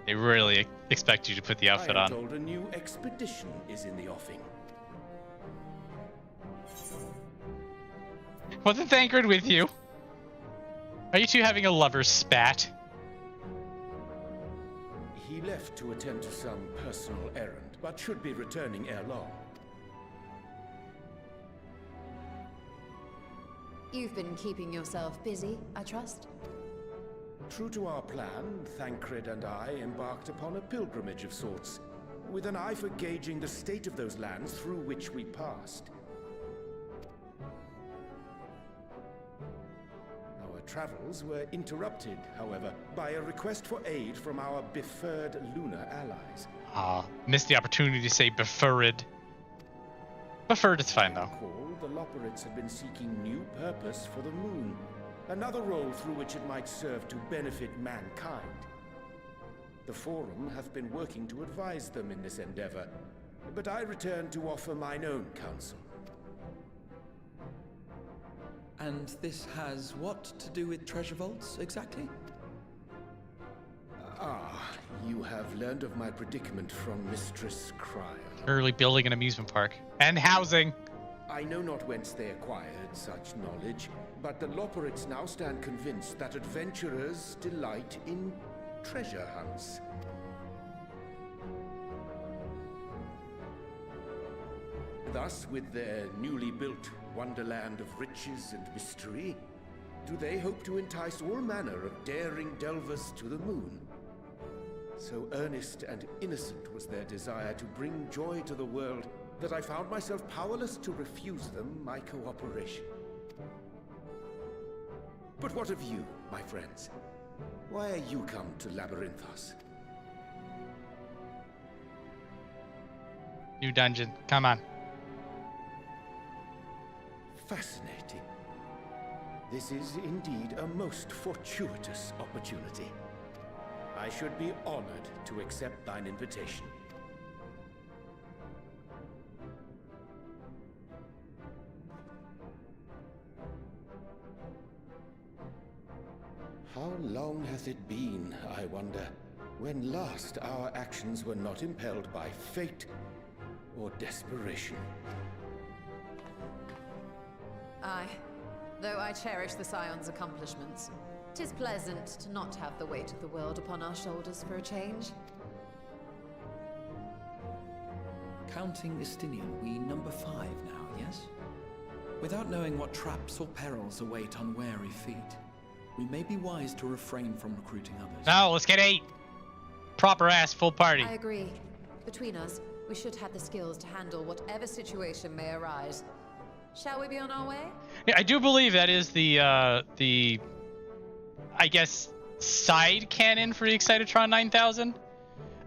They really expect you to put the outfit on. I am told a new expedition is in the offing. Wasn't Thancred with you? Are you two having a lover's spat? He left to attend to some personal errand, but should be returning ere long. You've been keeping yourself busy, I trust? True to our plan, Thancred and I embarked upon a pilgrimage of sorts, with an eye for gauging the state of those lands through which we passed. Our travels were interrupted, however, by a request for aid from our befurred lunar allies. Ah, missed the opportunity to say befurred. Befurred is fine, though. The Loporrits had been seeking new purpose for the moon, another role through which it might serve to benefit mankind. The Forum hath been working to advise them in this endeavor, but I return to offer mine own counsel. And this has what to do with treasure vaults, exactly? You have learned of my predicament from Mistress Krile. Early building an amusement park. And housing. I know not whence they acquired such knowledge, but the Loporrits now stand convinced that adventurers delight in treasure hunts. Thus, with their newly built wonderland of riches and mystery, do they hope to entice all manner of daring delvers to the moon. So earnest and innocent was their desire to bring joy to the world that I found myself powerless to refuse them my cooperation. But what of you, my friends? Why are you come to Labyrinthos? New dungeon. Come on. Fascinating. This is indeed a most fortuitous opportunity. I should be honored to accept thine invitation. How long hath it been, I wonder, when last our actions were not impelled by fate or desperation? Aye. Though I cherish the Scions' accomplishments, 'tis pleasant to not have the weight of the world upon our shoulders for a change. Counting Estinien, we number 5 now, yes? Without knowing what traps or perils await unwary feet, we may be wise to refrain from recruiting others. No, let's get 8. Proper ass full party. I agree. Between us, we should have the skills to handle whatever situation may arise. Shall we be on our way? Yeah, I do believe that is the I guess, side canon for the Excitotron 9000.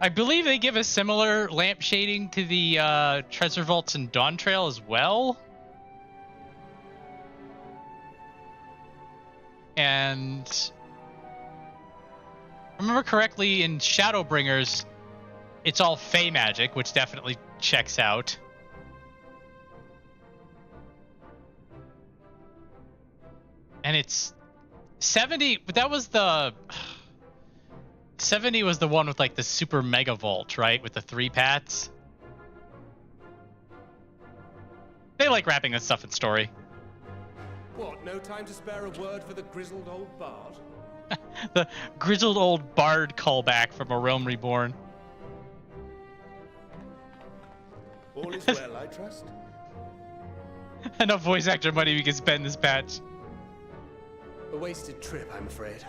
I believe they give a similar lamp shading to the treasure vaults in Dawn Trail as well. And if I remember correctly, in Shadowbringers, it's all Fey magic, which definitely checks out. And it's 70, but that was the 70 was the one with like the super mega vault, right? With the 3 pats. They like wrapping this stuff in story. What, no time to spare a word for the grizzled old bard? The grizzled old bard callback from A Realm Reborn. All is well, I trust? Enough voice actor money we can spend this patch. A wasted trip, I'm afraid.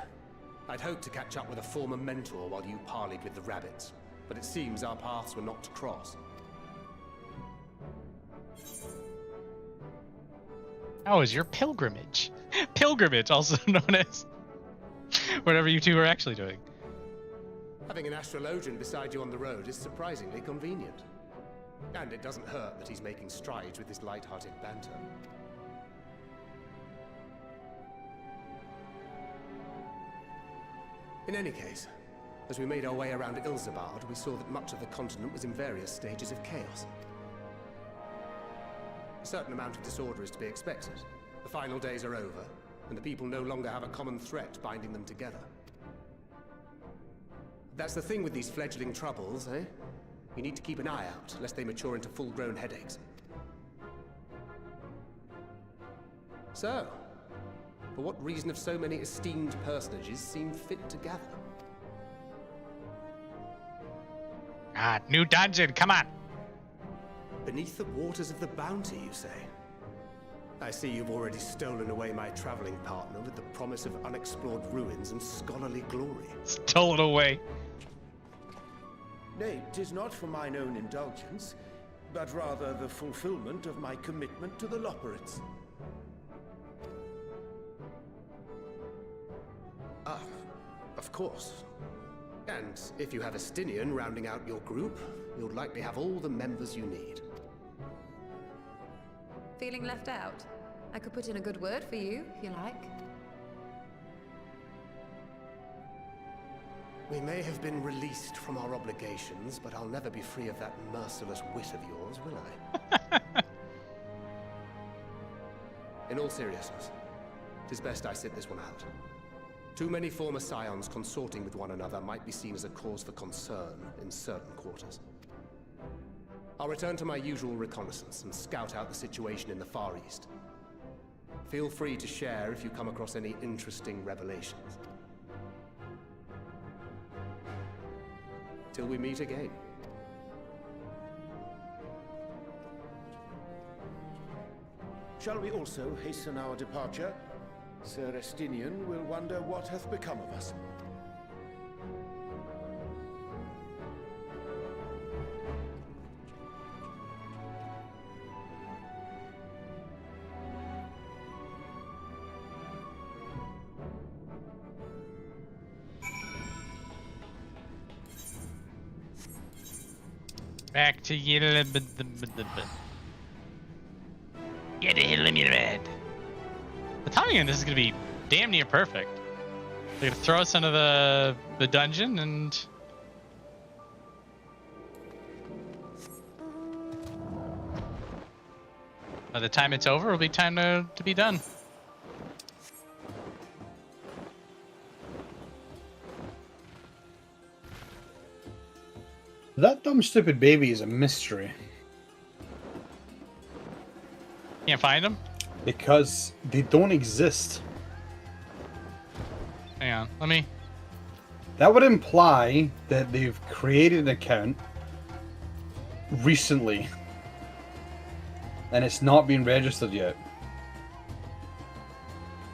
I'd hoped to catch up with a former mentor while you parleyed with the rabbits, but it seems our paths were not to cross. How was your pilgrimage? Pilgrimage, also known as whatever you two are actually doing. Having an astrologian beside you on the road is surprisingly convenient. And it doesn't hurt that he's making strides with his light-hearted banter. In any case, as we made our way around Alzadaal, we saw that much of the continent was in various stages of chaos. A certain amount of disorder is to be expected. The final days are over, and the people no longer have a common threat binding them together. That's the thing with these fledgling troubles, eh? You need to keep an eye out, lest they mature into full-grown headaches. So, for what reason have so many esteemed personages seen fit to gather? Ah, new dungeon, come on! Beneath the waters of the bounty, you say? I see you've already stolen away my traveling partner with the promise of unexplored ruins and scholarly glory. Stolen away. Nay, 'tis not for mine own indulgence, but rather the fulfillment of my commitment to the Loporrits. Ah, of course. And if you have Estinien rounding out your group, you'll likely have all the members you need. Feeling left out? I could put in a good word for you, if you like. We may have been released from our obligations, but I'll never be free of that merciless wit of yours, will I? In all seriousness, 'tis best I sit this one out. Too many former Scions consorting with one another might be seen as a cause for concern in certain quarters. I'll return to my usual reconnaissance and scout out the situation in the Far East. Feel free to share if you come across any interesting revelations. Till we meet again. Shall we also hasten our departure? Sir Estinien will wonder what hath become of us. Back to you. Get a limited. The timing on this is gonna be damn near perfect. They're gonna throw us into the dungeon, and by the time it's over, it'll be time to be done. That dumb stupid baby is a mystery. Can't find them? Because they don't exist. Hang on, let me... That would imply that they've created an account recently. And it's not been registered yet.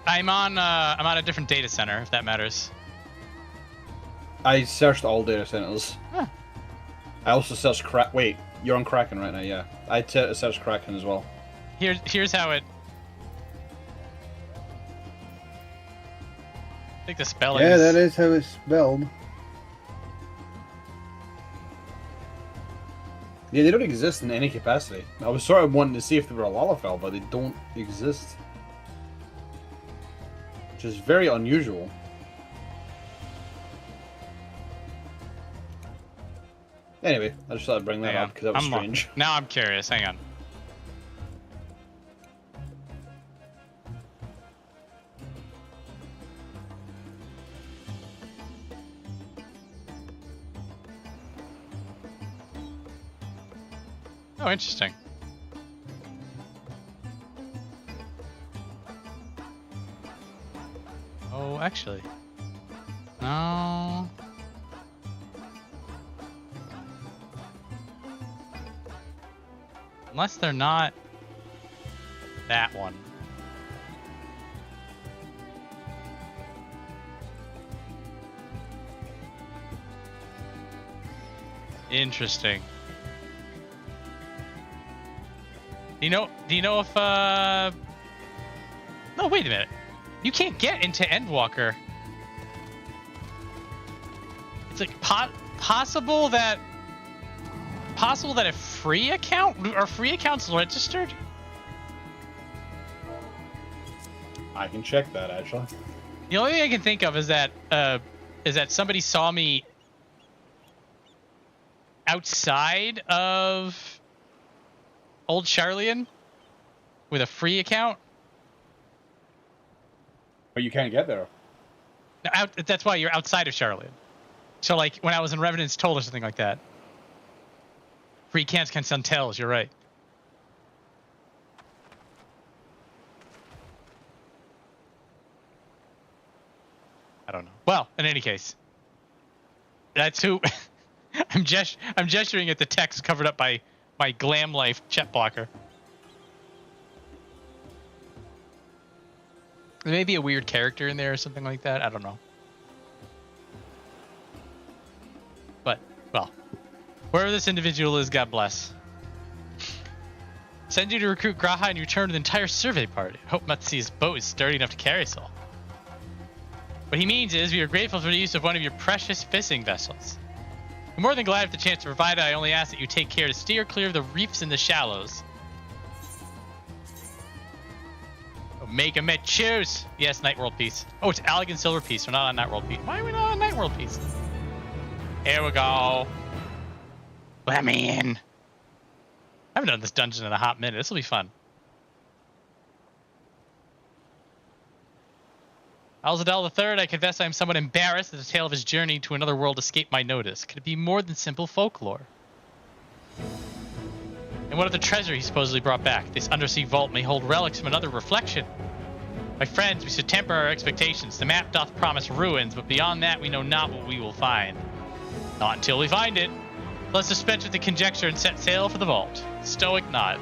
I'm on a different data center, if that matters. I searched all data centers. Huh. I also searched Wait, you're on Kraken right now, yeah. I searched Kraken as well. Here's how it... I think the spelling. Yeah, that is how it's spelled. Yeah, they don't exist in any capacity. I was sort of wanting to see if they were a Lalafell, but they don't exist. Which is very unusual. Anyway, I just thought I'd bring that up because that was strange. Now I'm curious, hang on. Oh, interesting. Oh, actually. No. Unless they're not that one. Interesting. Do you know if no, wait a minute. You can't get into Endwalker. It's like possible that a free account or free accounts registered? I can check that actually. The only thing I can think of is that somebody saw me outside of Old Charlian with a free account. But you can't get there. No, that's why you're outside of Charlian. So like when I was in Revenant's Toll or something like that. Free accounts can send tells, you're right. in any case, that's who. I'm gesturing at the text covered up by my Glam Life chat blocker. There may be a weird character in there or something like that. I don't know. But, well, wherever this individual is, God bless. Send you to recruit Graha and you return to the entire survey party. Hope Matsi's boat is sturdy enough to carry us all. What he means is we are grateful for the use of one of your precious fishing vessels. We're more than glad for the chance to provide it. I only ask that you take care to steer clear of the reefs and the shallows. Make a met choose. Yes, Night World Peace. Oh, it's Allegan Silver Peace. We're not on Night World Peace. Why are we not on Night World Peace? Here we go. Let me in. I haven't done this dungeon in a hot minute. This will be fun. Alzadaal III, I confess I am somewhat embarrassed that the tale of his journey to another world escaped my notice. Could it be more than simple folklore? And what of the treasure he supposedly brought back? This undersea vault may hold relics from another reflection. My friends, we should temper our expectations. The map doth promise ruins, but beyond that we know not what we will find. Not until we find it. Let's dispense with the conjecture and set sail for the vault. Stoic nod.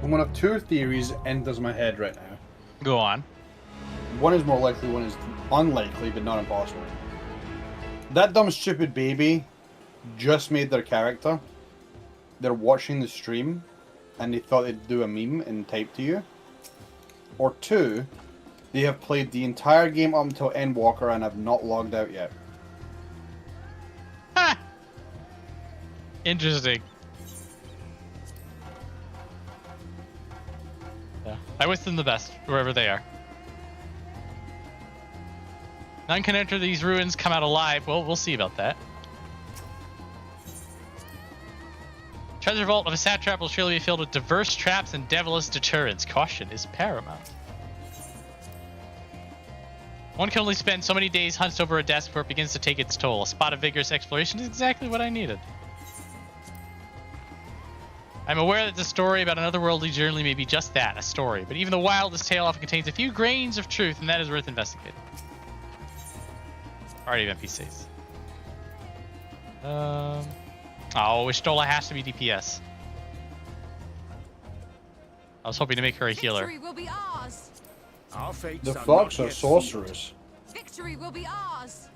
One of two theories enters my head right now. Go on. One is more likely, one is unlikely, but not impossible. That dumb stupid baby just made their character. They're watching the stream, and they thought they'd do a meme and type to you. Or two, they have played the entire game up until Endwalker and have not logged out yet. Ha! Interesting. Yeah, I wish them the best, wherever they are. None can enter these ruins, come out alive. Well, we'll see about that. Treasure vault of a satrap will surely be filled with diverse traps and devilish deterrents. Caution is paramount. One can only spend so many days hunched over a desk before it begins to take its toll. A spot of vigorous exploration is exactly what I needed. I'm aware that the story about another worldly journey may be just that, a story, but even the wildest tale often contains a few grains of truth, and that is worth investigating. Party of NPCs. Oh, Ishtola has to be DPS. I was hoping to make her a healer. Victory will be ours. Our fates The are fox not are yet sorcerers. Victory will be ours.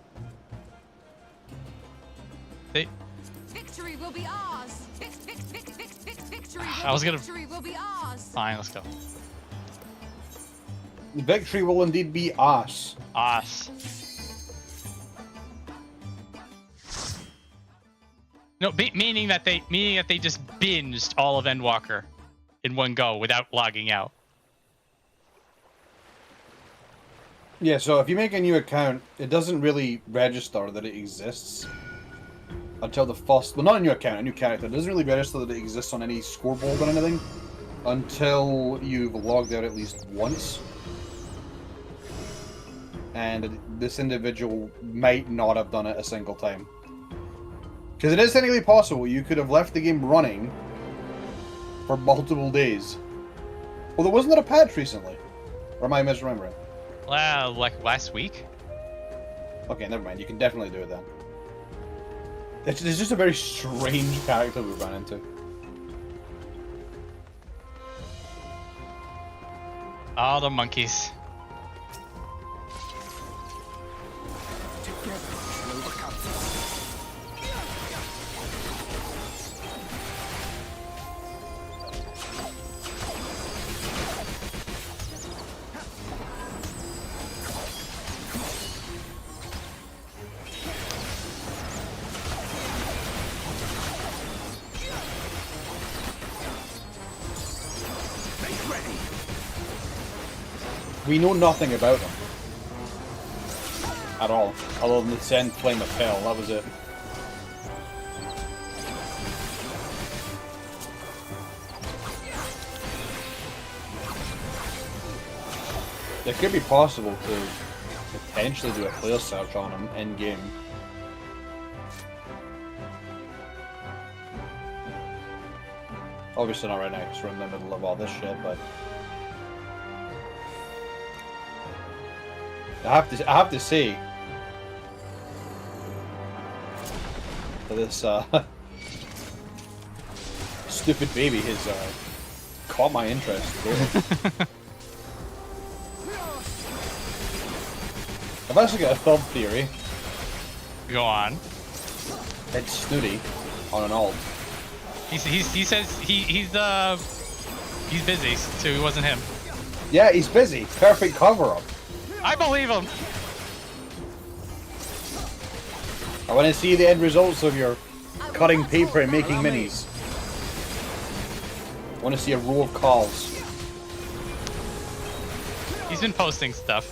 Victory will be ours. Victory will be ours. Fine, let's go. Victory will indeed be us. Us. No, meaning that they just binged all of Endwalker in one go without logging out. Yeah, so if you make a new account, it doesn't really register that it exists until the first... Well, not a new account, a new character. It doesn't really register that it exists on any scoreboard or anything until you've logged out at least once. And this individual might not have done it a single time. Because it is technically possible you could have left the game running for multiple days. Although, wasn't there a patch recently? Or am I misremembering? Well, like last week? Okay, never mind. You can definitely do it then. It's just a very strange character we run into. All the monkeys. We know nothing about them. At all. Other than the send flame of hell, that was it. It could be possible to potentially do a player search on him in game. Obviously not right now because we're in the middle of all this shit, but I have to say that this stupid baby has caught my interest. I've actually got a third theory. Go on. It's Snooty on an alt. He says he's busy, so it wasn't him. Yeah, he's busy. Perfect cover-up. I believe him. I want to see the end results of your cutting paper and making minis. I want to see a row of calls. He's been posting stuff.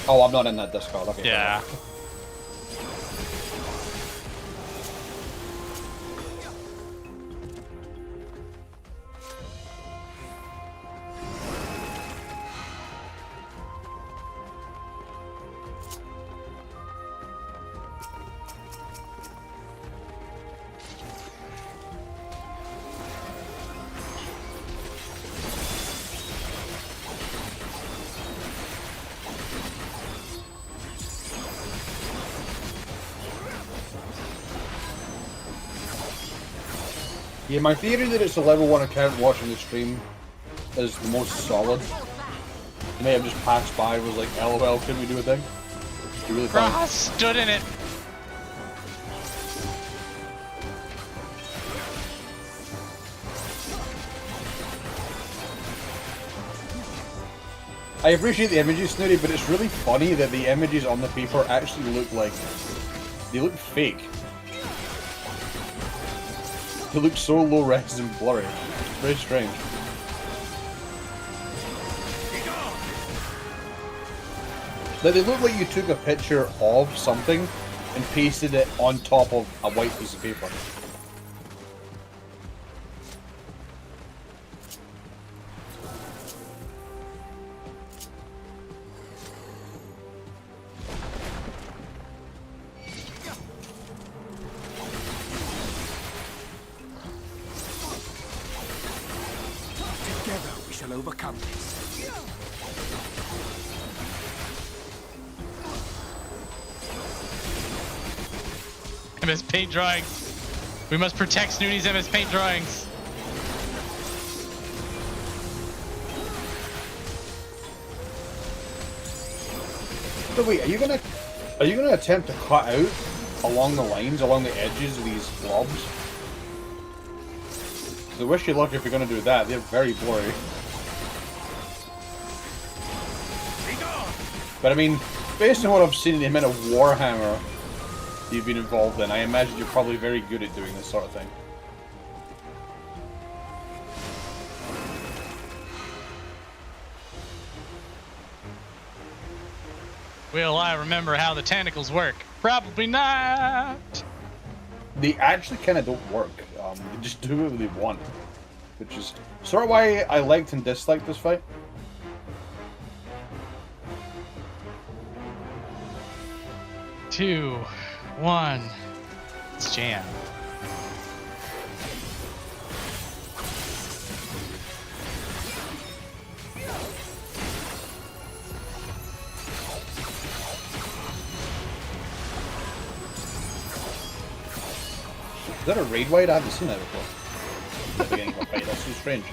Oh, I'm not in that Discord. Okay. Yeah. Yeah, my theory that it's a level 1 account watching the stream is the most solid. He may have just passed by and was like, LOL, can we do a thing? You really thought Ross stood in it. I appreciate the images, Snooty, but it's really funny that the images on the paper actually look like... they look fake. They look so low-res and blurry. It's very strange. Like, they look like you took a picture of something and pasted it on top of a white piece of paper. Overcome this. MS Paint drawings. We must protect Snooty's MS Paint drawings. So wait, are you gonna attempt to cut out along the lines, along the edges of these blobs? So wish you luck if you're gonna do that. They're very blurry. But I mean, based on what I've seen in the amount of Warhammer you've been involved in, I imagine you're probably very good at doing this sort of thing. Will I remember how the tentacles work? Probably not. They actually kind of don't work. They just do what they want. Which is sort of why I liked and disliked this fight. Two, one, let's jam. Is that a raid wide? I haven't seen that before. At the beginning of a fight, that's so strange.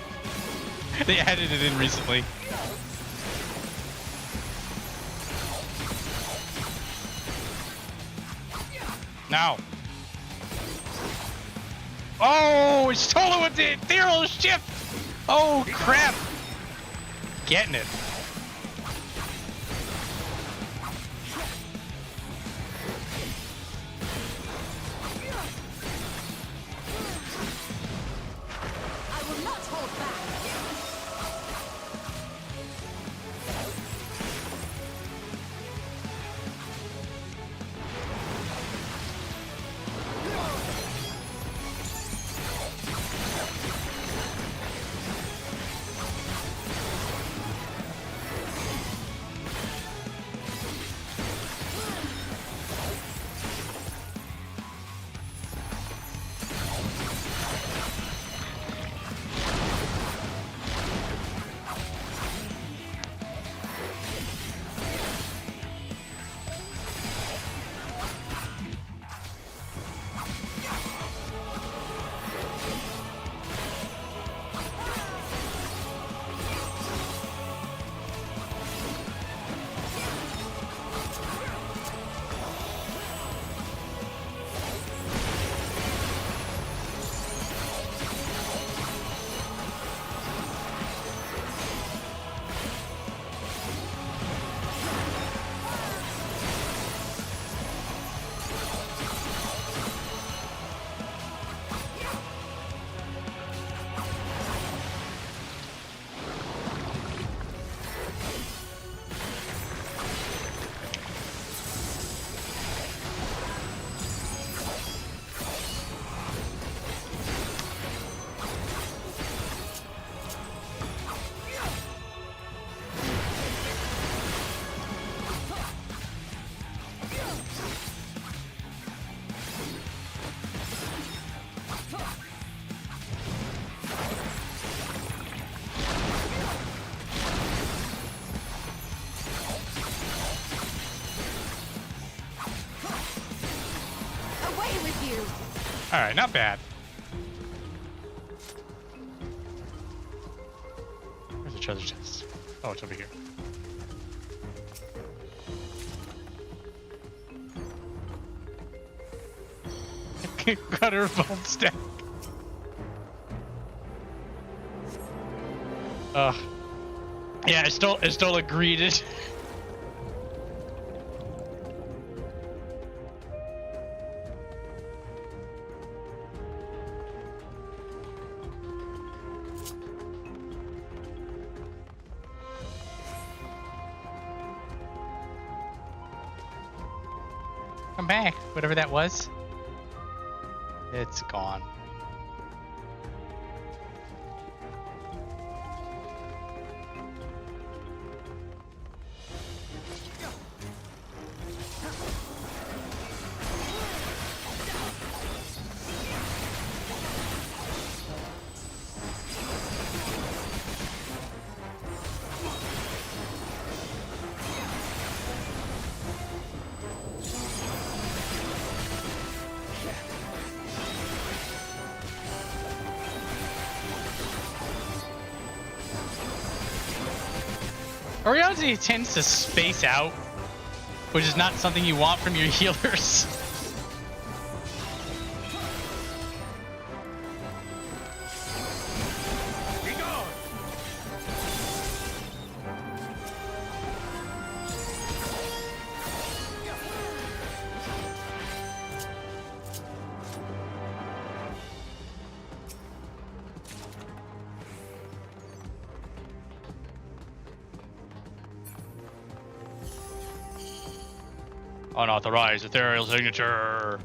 They added it in recently. Now. Oh, it's totally with the ethereal shift. Oh, crap. Getting it. I will not hold back. Alright, not bad. Where's the treasure chest? Oh, it's over here. Got her bone stack. Ugh. Yeah, it still agreed it. Come back, whatever that was. It's gone. Urianger tends to space out, which is not something you want from your healers. Unauthorized ethereal signature.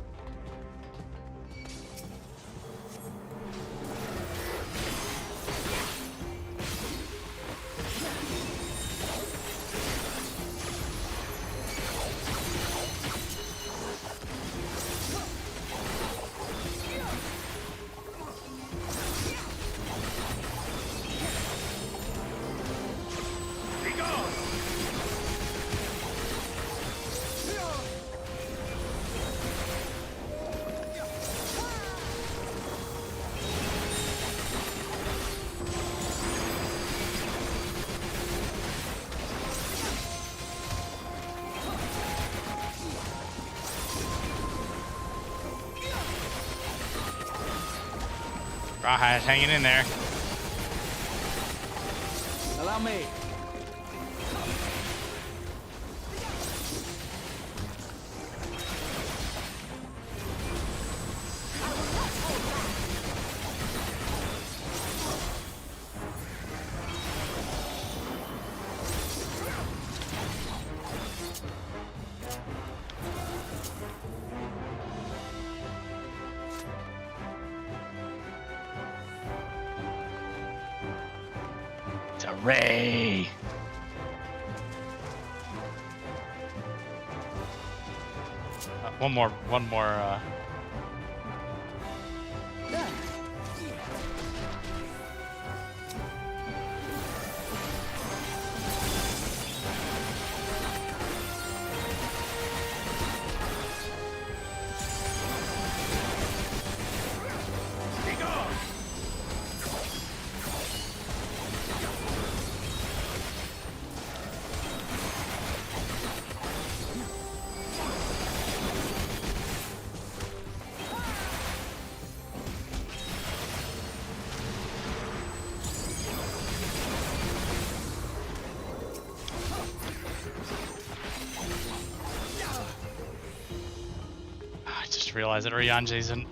Rawhide's hanging in there. Allow me. Ray. One more. Realize that Urianger's an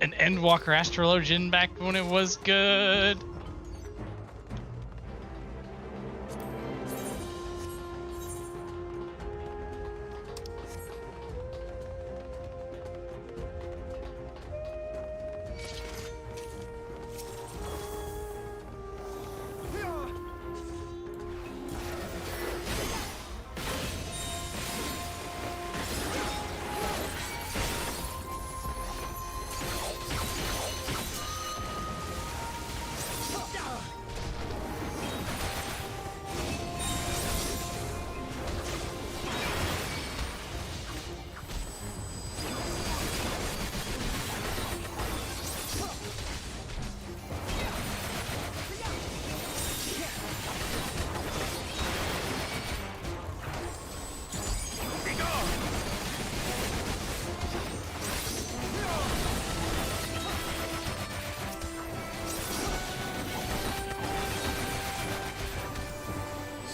Endwalker astrologian back when it was good.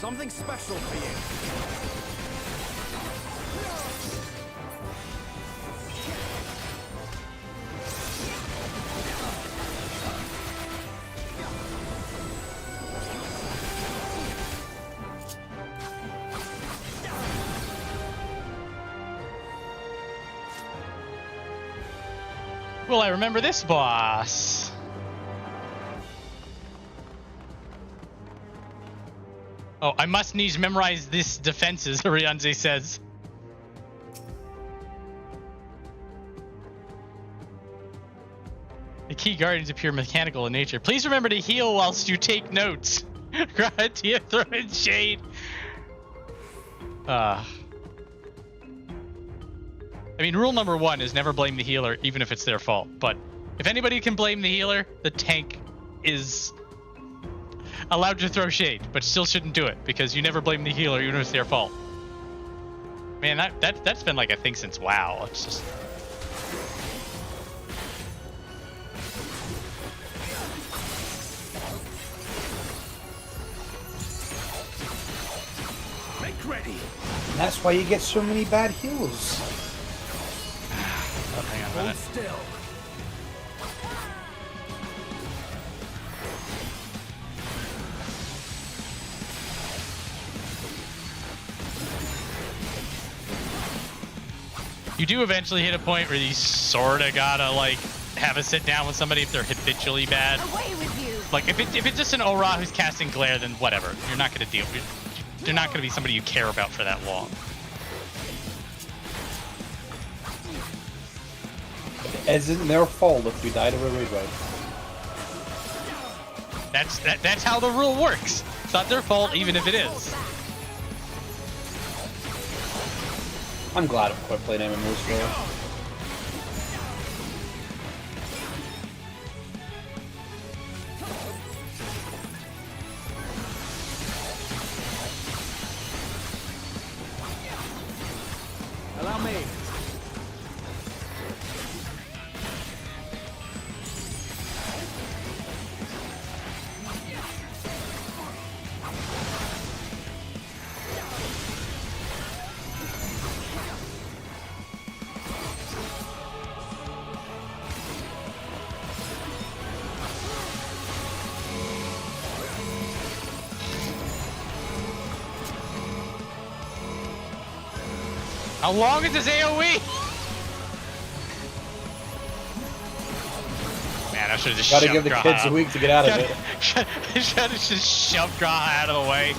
Something special for you. Will I remember this boss? Oh, I must needs memorize this defenses, Urianger says. The key guardians appear mechanical in nature. Please remember to heal whilst you take notes. Gratia throwing shade. I mean, rule number 1 is never blame the healer, even if it's their fault. But if anybody can blame the healer, the tank is allowed to throw shade, but still shouldn't do it, because you never blame the healer, even if it's their fault. Man, that's been like a thing since WoW. It's just... Make ready. That's why you get so many bad heals. Oh, hang on a minute. Hold still. You do eventually hit a point where you sorta gotta like have a sit down with somebody if they're habitually bad. Away with you. Like if it's just an Aura who's casting glare, then whatever. You're not gonna deal. They're not gonna be somebody you care about for that long. It isn't their fault if we died of a raid ride. That's how the rule works. It's not their fault, even if it is. I'm glad I've quit playing MMOs for it. Allow me. How long is this AoE? Man, I should have just Gotta shoved give the Graha kids a out. week to get out of it. Should have just shoved Graha out of the way.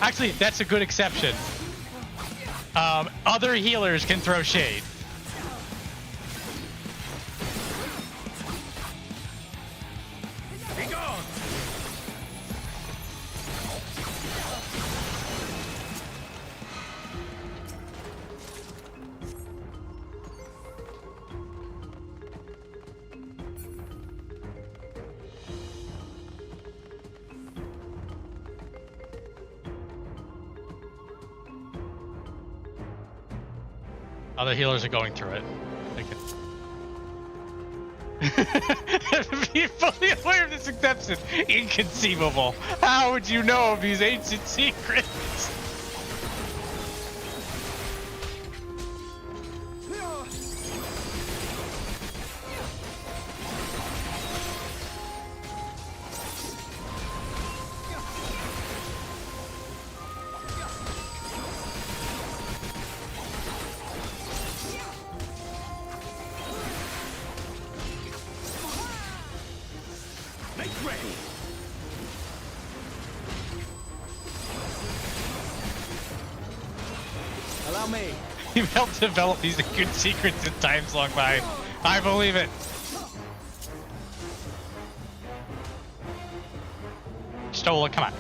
Actually, that's a good exception. Other healers can throw shade. Be gone. Other healers are going through it. They can... Be fully aware of this exception. Inconceivable. How would you know of these ancient secrets? Allow me. We've helped develop these good secrets in times long by. I believe it. Stola, come on.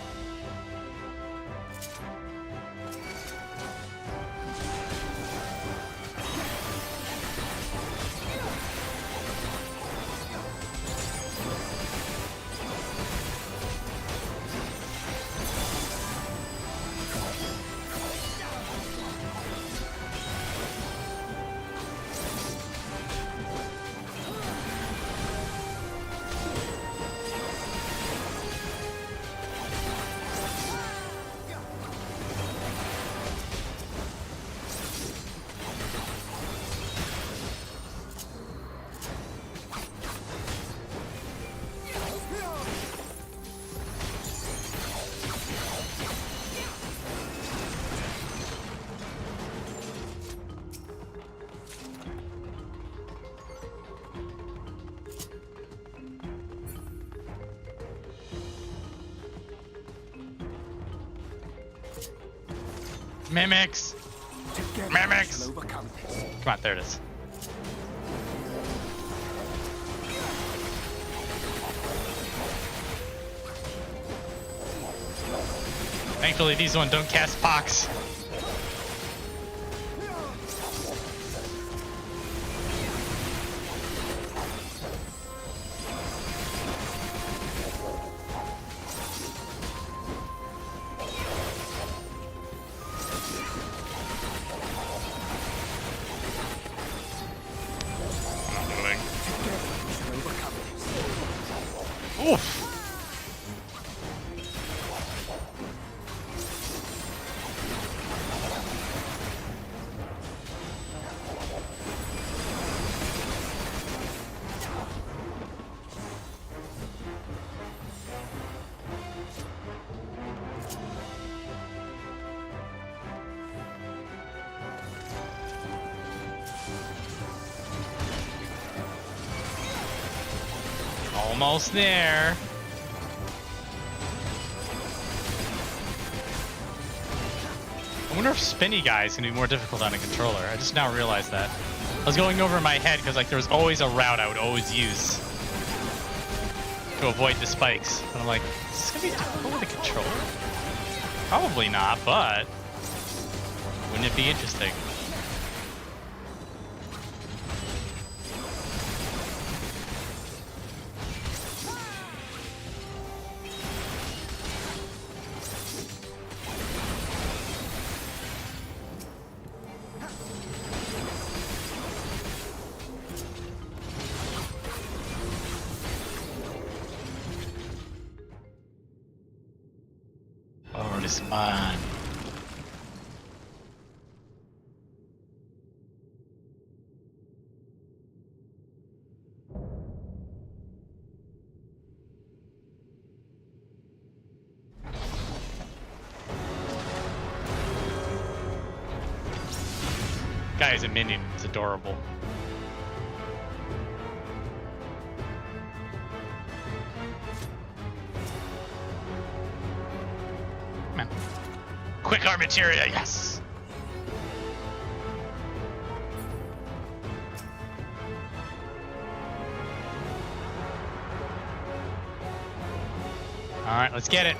Mimics! Mimics! Come on, there it is. Thankfully, these ones don't cast pox. Almost there. I wonder if spinny guy is gonna be more difficult on a controller. I just now realized that. I was going over in my head because like there was always a route I would always use to avoid the spikes. And I'm like, is this gonna be difficult with a controller? Probably not, but wouldn't it be interesting? Is mine. Guy is a minion. It's adorable. Quick arm materia, yes! Alright, let's get it.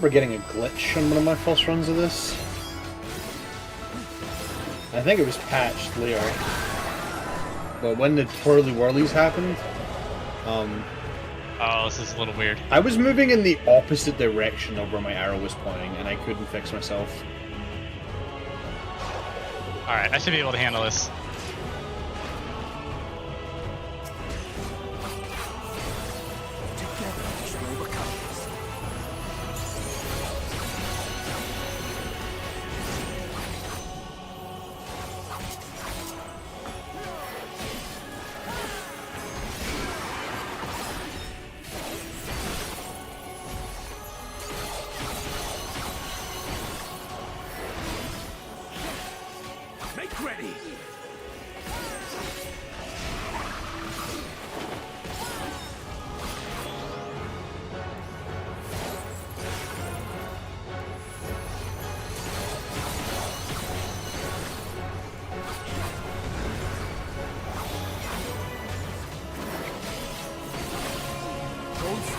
We're getting a glitch on one of my first runs of this. I think it was patched later. But when the twirly whirlies happened, oh, this is a little weird. I was moving in the opposite direction of where my arrow was pointing, and I couldn't fix myself. Alright, I should be able to handle this.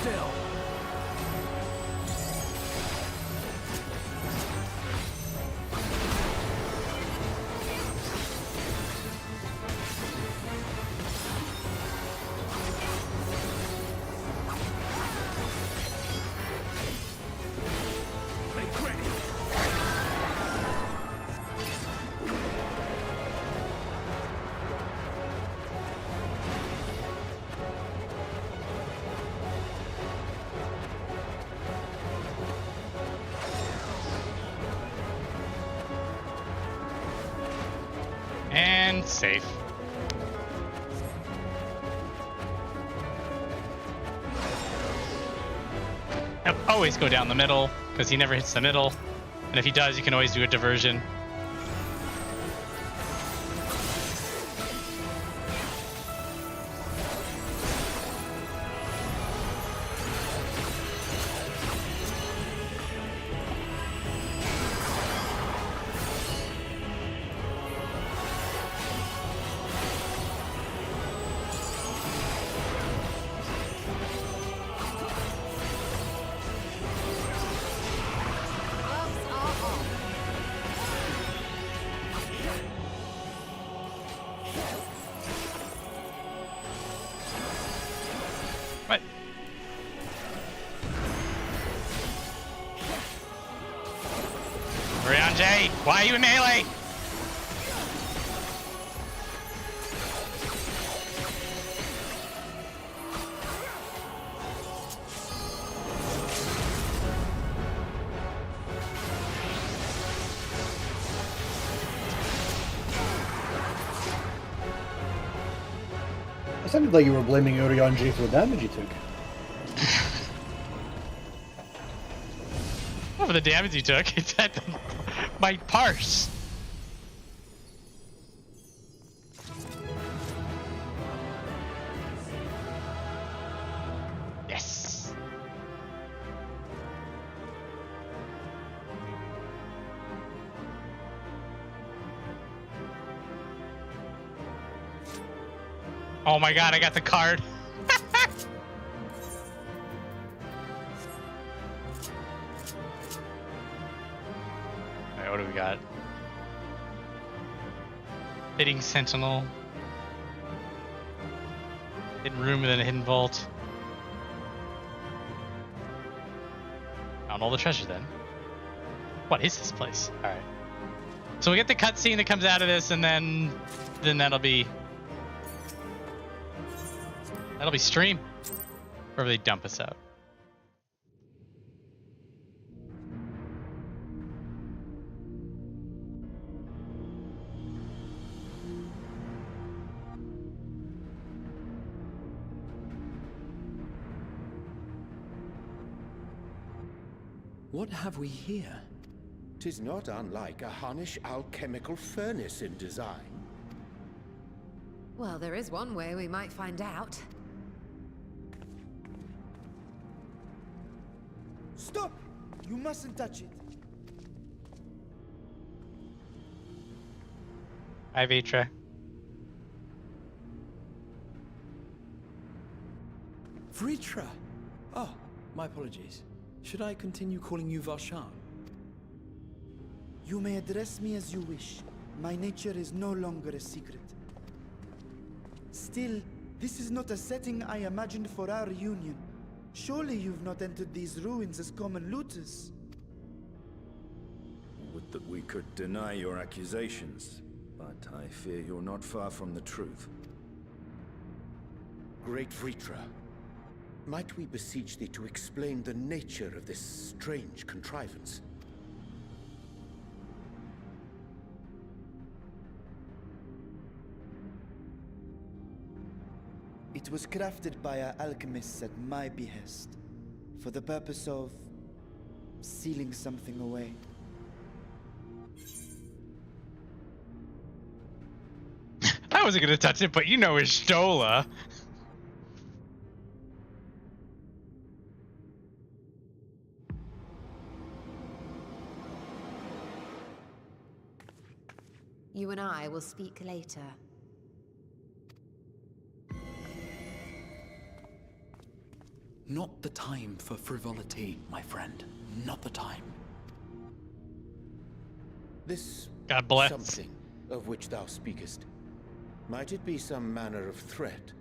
still. And safe. Yep, always go down the middle, because he never hits the middle. And if he does, you can always do a diversion. What? Urianger, why are you in melee? It sounded like you were blaming Urianger for the damage he took. Not for the damage he took, it's at my parse. Yes. Oh my god, I got the card. Alright, what do we got? Hidden Sentinel. Hidden room within a hidden vault. Found all the treasure then. What is this place? Alright. So we get the cutscene that comes out of this, and then that'll be stream. Wherever they dump us out. What have we here? 'Tis not unlike a Hunnish alchemical furnace in design. Well, there is one way we might find out. Stop! You mustn't touch it. Hi, Vitra. Vritra! Oh, my apologies. Should I continue calling you Varshan? You may address me as you wish. My nature is no longer a secret. Still, this is not a setting I imagined for our union. Surely you've not entered these ruins as common looters. Would that we could deny your accusations, but I fear you're not far from the truth. Great Vritra, might we beseech thee to explain the nature of this strange contrivance? It was crafted by our alchemists at my behest, for the purpose of sealing something away. I wasn't gonna touch it, but you know it's Stola. You and I will speak later. Not the time for frivolity, my friend. Not the time. This God bless. something of which thou speakest, might it be some manner of threat?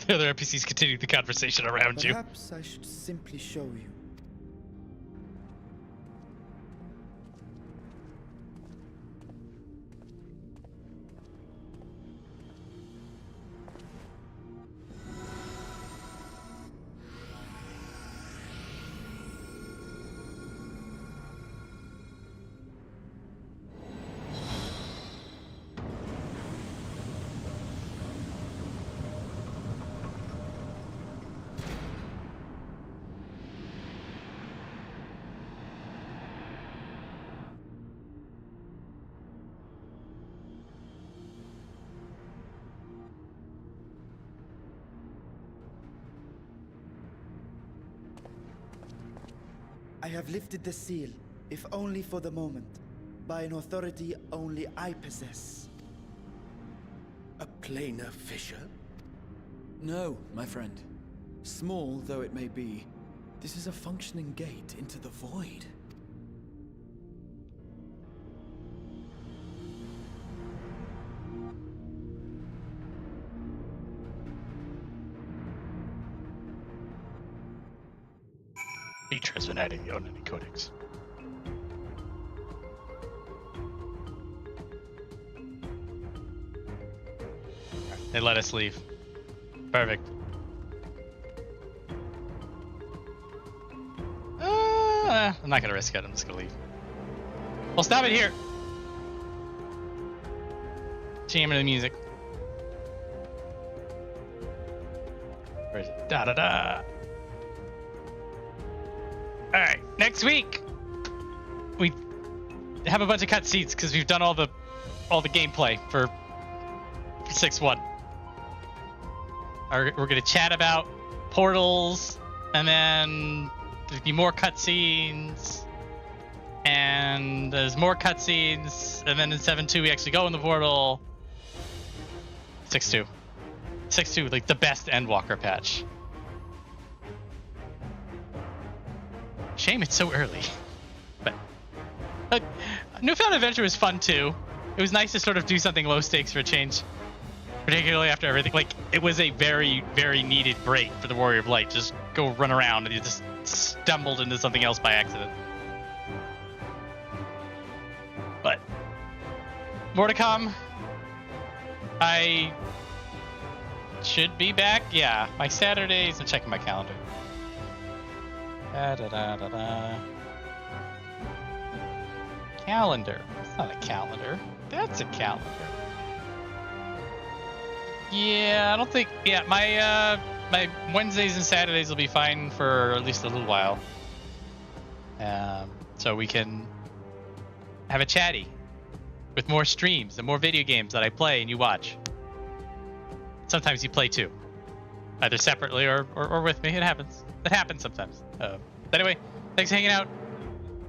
The other NPCs continue the conversation around you. Perhaps I should simply show you. I have lifted the seal, if only for the moment, by an authority only I possess. A planar fissure? No, my friend. Small though it may be, this is a functioning gate into the void. Features when adding the Onani Codex. They let us leave. Perfect. I'm not gonna risk it. I'm just gonna leave. We'll stop it here. Jamming to the music. Where is it? Da da da. All right, next week we have a bunch of cutscenes because we've done all the gameplay for 6-1. We're gonna chat about portals, and then there'll be more cutscenes, and there's more cutscenes, and then in 7-2 we actually go in the portal. 6-2, like the best Endwalker patch. Shame it's so early, but Newfound Adventure was fun too. It was nice to sort of do something low stakes for a change, particularly after everything. Like, it was a very, very needed break for the Warrior of Light. Just go run around, and you just stumbled into something else by accident. But more to come. I should be back. Yeah, my Saturdays. I'm checking my calendar. Calendar. It's not a calendar. That's a calendar. Yeah, I don't think. Yeah, my Wednesdays and Saturdays will be fine for at least a little while. So we can have a chatty with more streams and more video games that I play and you watch. Sometimes you play too, either separately or with me. It happens. It happens sometimes. Anyway, thanks for hanging out.